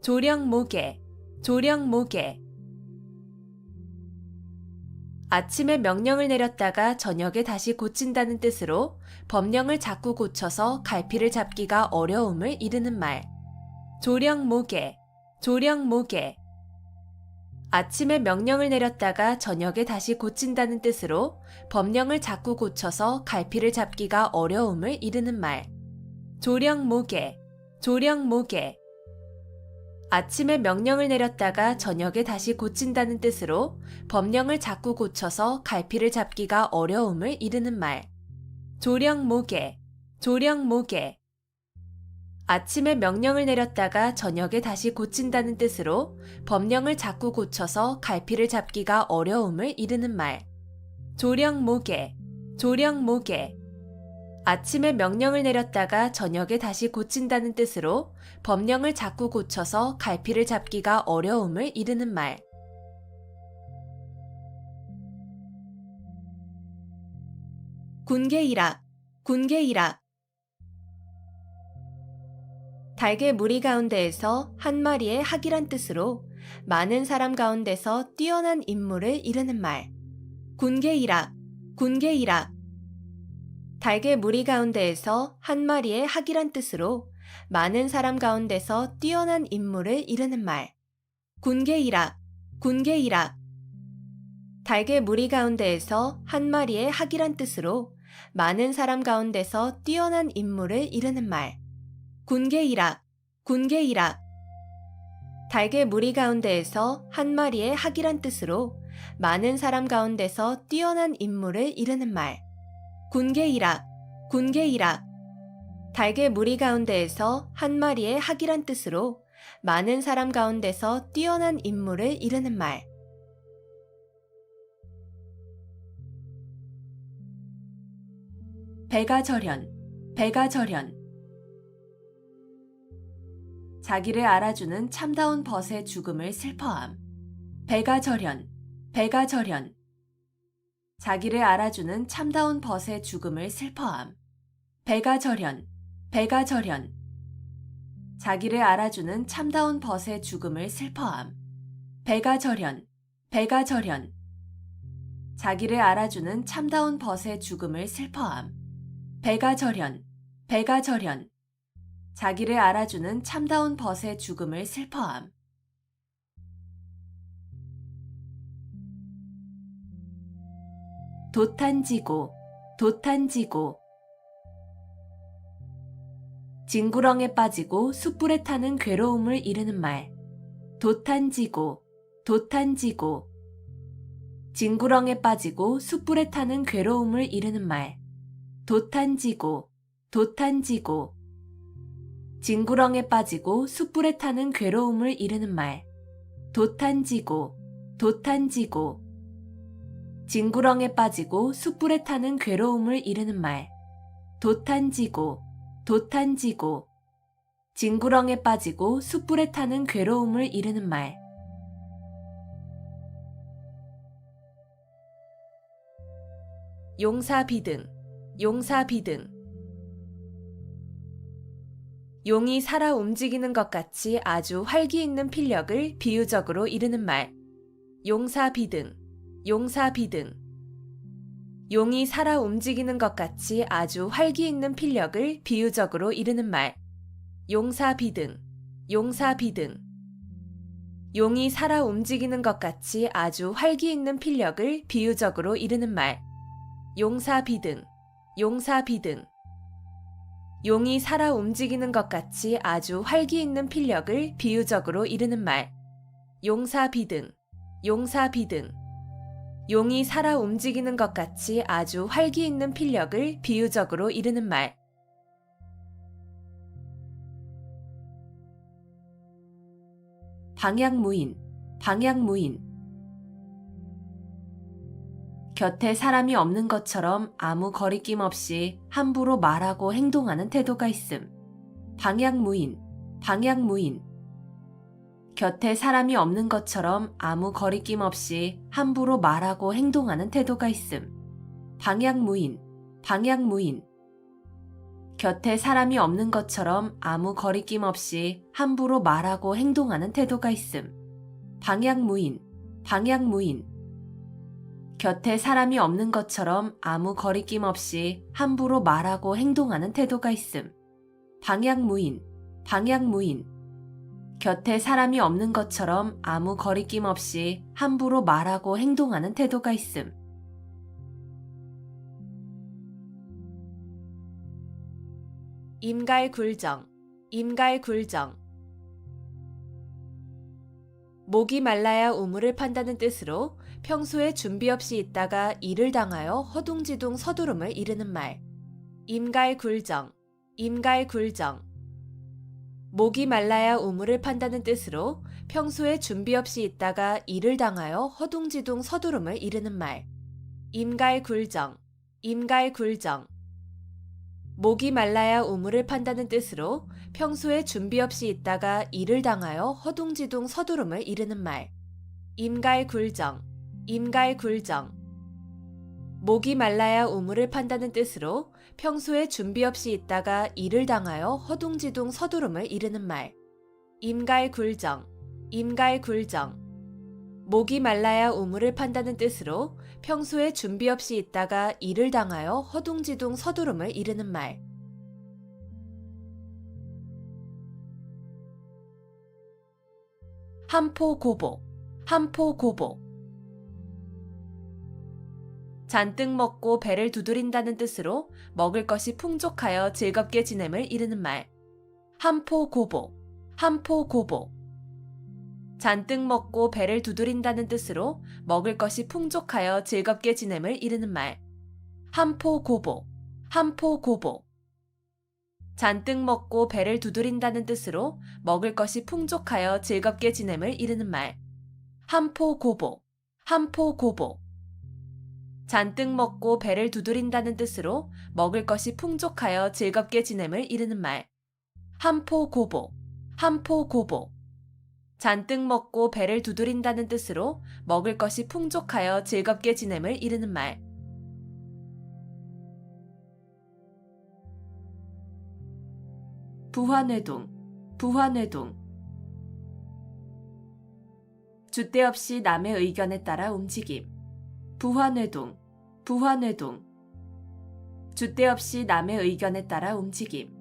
조령모계, 조령모계. 아침에 명령을 내렸다가 저녁에 다시 고친다는 뜻으로 법령을 자꾸 고쳐서 갈피를 잡기가 어려움을 이르는 말. 조령모계, 조령모계. 아침에 명령을 내렸다가 저녁에 다시 고친다는 뜻으로 법령을 자꾸 고쳐서 갈피를 잡기가 어려움을 이르는 말. 조령모계, 조령모계. 아침에 명령을 내렸다가 저녁에 다시 고친다는 뜻으로 법령을 자꾸 고쳐서 갈피를 잡기가 어려움을 이르는 말. 조령모계, 조령모계. 아침에 명령을 내렸다가 저녁에 다시 고친다는 뜻으로 법령을 자꾸 고쳐서 갈피를 잡기가 어려움을 이르는 말. 조령모계, 조령모계. 아침에 명령을 내렸다가 저녁에 다시 고친다는 뜻으로 법령을 자꾸 고쳐서 갈피를 잡기가 어려움을 이르는 말. 군계일학, 군계일학. 달개 무리 가운데에서 한 마리의 학이란 뜻으로 많은 사람 가운데서 뛰어난 인물을 이르는 말. 군계일학, 군계일학. 달개 무리 가운데에서 한 마리의 학이란 뜻으로 많은 사람 가운데서 뛰어난 인물을 이르는 말. 군계일학, 군계일학. 달개 무리 가운데에서 한 마리의 학이란 뜻으로 많은 사람 가운데서 뛰어난 인물을 이르는 말. 군계일학, 군계일학. 달개 무리 가운데에서 한 마리의 학이란 뜻으로 많은 사람 가운데서 뛰어난 인물을 이르는 말. 군계일학, 군계일학. 달개 무리 가운데에서 한 마리의 학이란 뜻으로 많은 사람 가운데서 뛰어난 인물을 이르는 말. 배가절현, 배가절현. 자기를 알아주는 참다운 벗의 죽음을 슬퍼함. 배가절현, 배가절현. 자기를 알아주는 참다운 벗의 죽음을 슬퍼함. 배가절현, 배가절현. 자기를 알아주는 참다운 벗의 죽음을 슬퍼함. 배가절현, 배가절현. 자기를 알아주는 참다운 벗의 죽음을 슬퍼함. 배가절현, 배가절현. 자기를 알아주는 참다운 벗의 죽음을 슬퍼함. 돛탄지고, 돛탄지고. 징구렁에 빠지고 숯불에 타는 괴로움을 이르는 말. 돛탄지고, 돛탄지고. 징구렁에 빠지고 숯불에 타는 괴로움을 이르는 말. 돛탄지고, 돛탄지고. 징구렁에 빠지고 숯불에 타는 괴로움을 이르는 말. 돛탄지고, 돛탄지고. 징구렁에 빠지고 숯불에 타는 괴로움을 이르는 말. 돛탄지고, 돛탄지고. 징구렁에 빠지고 숯불에 타는 괴로움을 이르는 말. 용사비등, 용사비등. 용이 살아 움직이는 것 같이 아주 활기 있는 필력을 비유적으로 이르는 말. 용사비등, 용사비등. 용이 살아 움직이는 것 같이 아주 활기 있는 필력을 비유적으로 이르는 말. 용사비등, 용사비등. 용이 살아 움직이는 것 같이 아주 활기 있는 필력을 비유적으로 이르는 말. 용사비등, 용사비등. 용이 살아 움직이는 것 같이 아주 활기 있는 필력을 비유적으로 이르는 말. 용사비등, 용사비등. 용이 살아 움직이는 것 같이 아주 활기 있는 필력을 비유적으로 이르는 말. 방향무인, 방향무인. 곁에 사람이 없는 것처럼 아무 거리낌 없이 함부로 말하고 행동하는 태도가 있음. 방향무인, 방향무인. 곁에 사람이 없는 것처럼 아무 거리낌 없이 함부로 말하고 행동하는 태도가 있음. 방향무인, 방향무인. 곁에 사람이 없는 것처럼 아무 거리낌 없이 함부로 말하고 행동하는 태도가 있음. 방향무인, 방향무인. 곁에 사람이 없는 것처럼 아무 거리낌 없이 함부로 말하고 행동하는 태도가 있음. 방향무인, 방향무인. 곁에 사람이 없는 것처럼 아무 거리낌 없이 함부로 말하고 행동하는 태도가 있음. 임갈굴정, 임갈굴정. 목이 말라야 우물을 판다는 뜻으로 평소에 준비 없이 있다가 일을 당하여 허둥지둥 서두름을 이르는 말. 임갈굴정, 임갈굴정. 목이 말라야 우물을 판다는 뜻으로 평소에 준비 없이 있다가 일을 당하여 허둥지둥 서두름을 이르는 말. 임갈굴정, 임갈굴정. 목이 말라야 우물을 판다는 뜻으로 평소에 준비 없이 있다가 일을 당하여 허둥지둥 서두름을 이르는 말. 임갈굴정, 임갈굴정. 목이 말라야 우물을 판다는 뜻으로 평소에 준비 없이 있다가 일을 당하여 허둥지둥 서두름을 이르는 말. 임갈굴정, 임갈굴정. 목이 말라야 우물을 판다는 뜻으로 평소에 준비 없이 있다가 일을 당하여 허둥지둥 서두름을 이르는 말. 한포고복, 한포고복. 잔뜩 먹고 배를 두드린다는 뜻으로 먹을 것이 풍족하여 즐겁게 지냄을 이르는 말. 한포고복, 한포고복. 잔뜩 먹고 배를 두드린다는 뜻으로 먹을 것이 풍족하여 즐겁게 지냄을 이르는 말. 한포고복, 한포고복. 잔뜩 먹고 배를 두드린다는 뜻으로 먹을 것이 풍족하여 즐겁게 지냄을 이르는 말. 한포고복, 한포고복. 잔뜩 먹고 배를 두드린다는 뜻으로 먹을 것이 풍족하여 즐겁게 지냄을 이르는 말. 한포고복, 한포고복. 잔뜩 먹고 배를 두드린다는 뜻으로 먹을 것이 풍족하여 즐겁게 지냄을 이르는 말. 부화뇌동, 부화뇌동. 줏대 없이 남의 의견에 따라 움직임. 부화뇌동, 부화뇌동. 줏대 없이 남의 의견에 따라 움직임.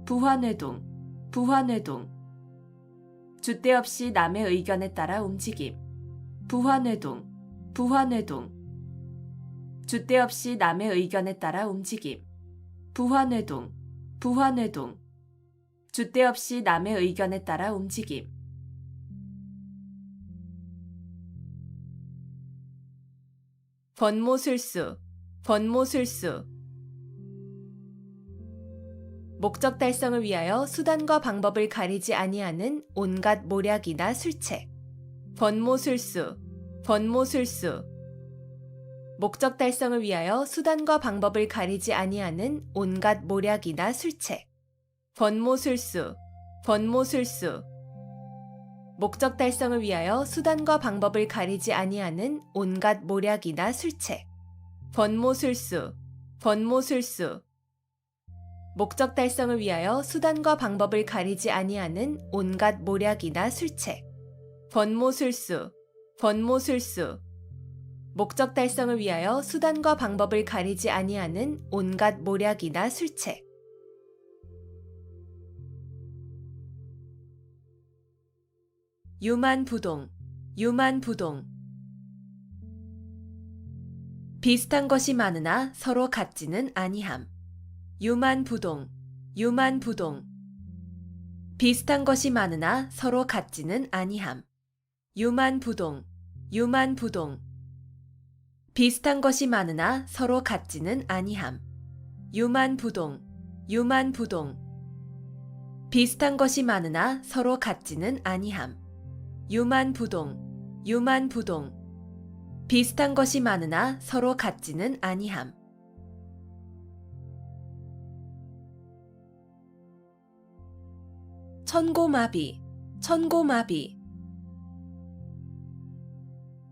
부화뇌동, 부화뇌동. 줏대 없이 남의 의견에 따라 움직임. 부화뇌동, 부화뇌동. 줏대 없이 남의 의견에 따라 움직임. 부화뇌동, 부화뇌동. 줏대 없이 남의 의견에 따라 움직임. 번모술수, 번모술수. 목적 달성을 위하여 수단과 방법을 가리지 아니하는 온갖 모략이나 술책. 번모술수, 번모술수. 목적 달성을 위하여 수단과 방법을 가리지 아니하는 온갖 모략이나 술책. 번모술수, 번모술수. 목적 달성을 위하여 수단과 방법을 가리지 아니하는 온갖 모략이나 술책. 번모술수, 번모술수. 목적 달성을 위하여 수단과 방법을 가리지 아니하는 온갖 모략이나 술책. 번모술수, 번모술수. 목적 달성을 위하여 수단과 방법을 가리지 아니하는 온갖 모략이나 술책. 유만부동, 유만부동. 비슷한 것이 많으나 서로 같지는 아니함. 유만부동, 유만부동. 비슷한 것이 많으나 서로 같지는 아니함. 유만부동, 유만부동. 비슷한 것이 많으나 서로 같지는 아니함. 유만부동, 유만부동. 비슷한 것이 많으나 서로 같지는 아니함. 유만부동, 유만부동. 비슷한 것이 많으나 서로 같지는 아니함. 천고마비, 천고마비.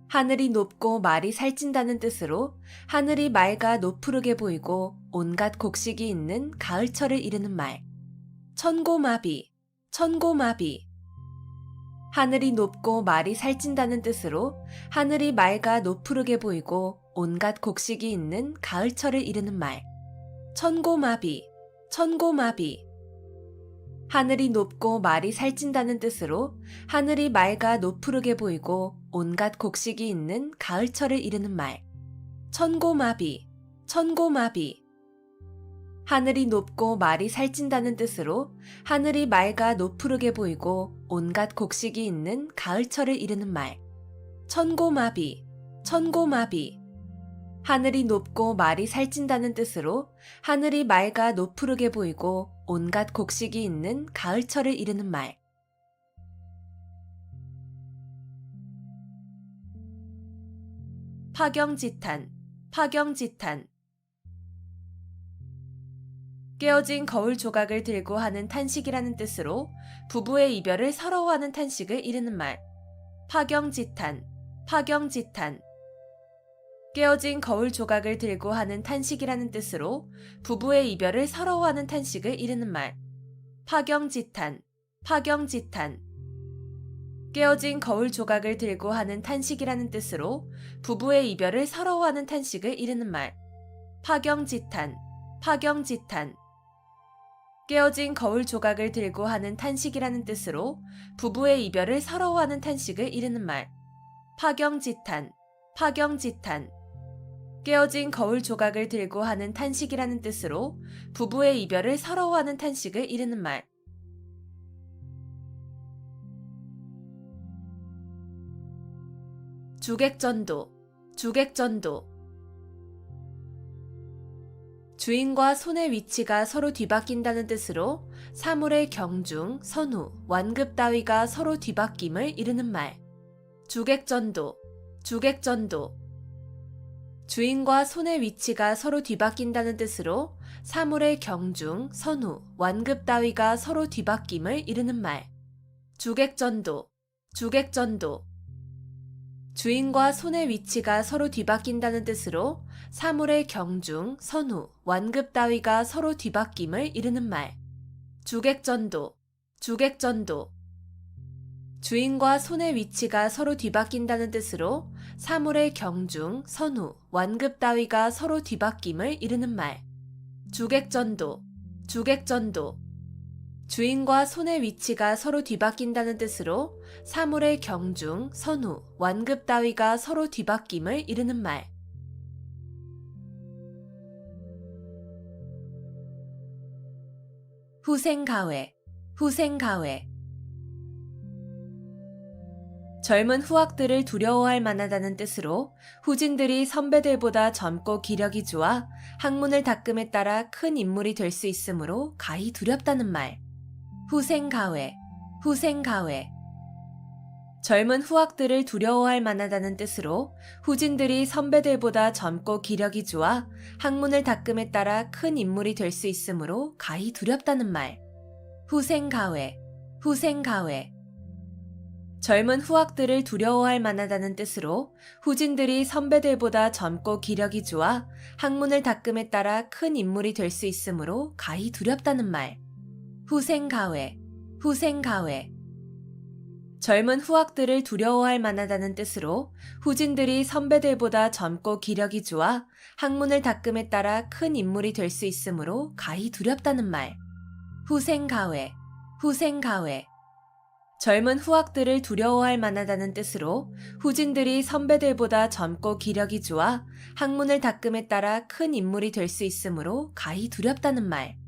하늘이 높고 말이 살찐다는 뜻으로 하늘이 맑아 노푸르게 보이고 온갖 곡식이 있는 가을철을 이르는 말. 천고마비, 천고마비. 하늘이 높고 말이 살찐다는 뜻으로 하늘이 맑아 노푸르게 보이고 온갖 곡식이 있는 가을철을 이르는 말. 천고마비, 천고마비. 하늘이 높고 말이 살찐다는 뜻으로 하늘이 맑아 노푸르게 보이고 온갖 곡식이 있는 가을철을 이르는 말. 천고마비, 천고마비. 하늘이 높고 말이 살찐다는 뜻으로 하늘이 맑아 노푸르게 보이고 온갖 곡식이 있는 가을철을 이르는 말. 천고마비, 천고마비. 하늘이 높고 말이 살찐다는 뜻으로 하늘이 맑아 노푸르게 보이고 온갖 곡식이 있는 가을철을 이르는 말. 파경지탄, 파경지탄. 깨어진 거울 조각을 들고 하는 탄식이라는 뜻으로 부부의 이별을 서러워하는 탄식을 이르는 말. 파경지탄, 파경지탄. 깨어진 거울 조각을 들고 하는 탄식이라는 뜻으로 부부의 이별을 서러워하는 탄식을 이르는 말. 파경지탄, 파경지탄. 깨어진 거울 조각을 들고 하는 탄식이라는 뜻으로 부부의 이별을 서러워하는 탄식을 이르는 말. 파경지탄, 파경지탄. 깨어진 거울 조각을 들고 하는 탄식이라는 뜻으로 부부의 이별을 서러워하는 탄식을 이르는 말. 파경지탄, 파경지탄. 깨어진 거울 조각을 들고 하는 탄식이라는 뜻으로 부부의 이별을 서러워하는 탄식을 이르는 말. 주객전도, 주객전도. 주인과 손의 위치가 서로 뒤바뀐다는 뜻으로 사물의 경중, 선후, 완급 따위가 서로 뒤바뀜을 이르는 말. 주객전도, 주객전도. 주인과 손의 위치가 서로 뒤바뀐다는 뜻으로 사물의 경중, 선후, 완급 따위가 서로 뒤바뀜을 이르는 말. 주객전도, 주객전도. 주인과 손의 위치가 서로 뒤바뀐다는 뜻으로 사물의 경중, 선후, 완급 따위가 서로 뒤바뀜을 이르는 말. 주객전도, 주객전도. 주인과 손의 위치가 서로 뒤바뀐다는 뜻으로 사물의 경중, 선후, 완급 따위가 서로 뒤바뀜을 이르는 말. 주객전도, 주객전도. 주인과 손의 위치가 서로 뒤바뀐다는 뜻으로 사물의 경중, 선후, 완급 따위가 서로 뒤바뀜을 이르는 말. 후생가회, 후생가회. 젊은 후학들을 두려워할 만하다는 뜻으로 후진들이 선배들보다 젊고 기력이 좋아 학문을 닦음에 따라 큰 인물이 될 수 있으므로 가히 두렵다는 말. 후생가회, 후생가회. 젊은 후학들을 두려워할 만하다는 뜻으로 후진들이 선배들보다 젊고 기력이 좋아 학문을 닦음에 따라 큰 인물이 될 수 있으므로 가히 두렵다는 말. 후생가회, 후생가회. 젊은 후학들을 두려워할 만하다는 뜻으로 후진들이 선배들보다 젊고 기력이 좋아 학문을 닦음에 따라 큰 인물이 될 수 있으므로 가히 두렵다는 말. 후생가회, 후생가회. 젊은 후학들을 두려워할 만하다는 뜻으로 후진들이 선배들보다 젊고 기력이 좋아 학문을 닦음에 따라 큰 인물이 될 수 있으므로 가히 두렵다는 말. 후생가회, 후생가회. 젊은 후학들을 두려워할 만하다는 뜻으로 후진들이 선배들보다 젊고 기력이 좋아 학문을 닦음에 따라 큰 인물이 될 수 있으므로 가히 두렵다는 말.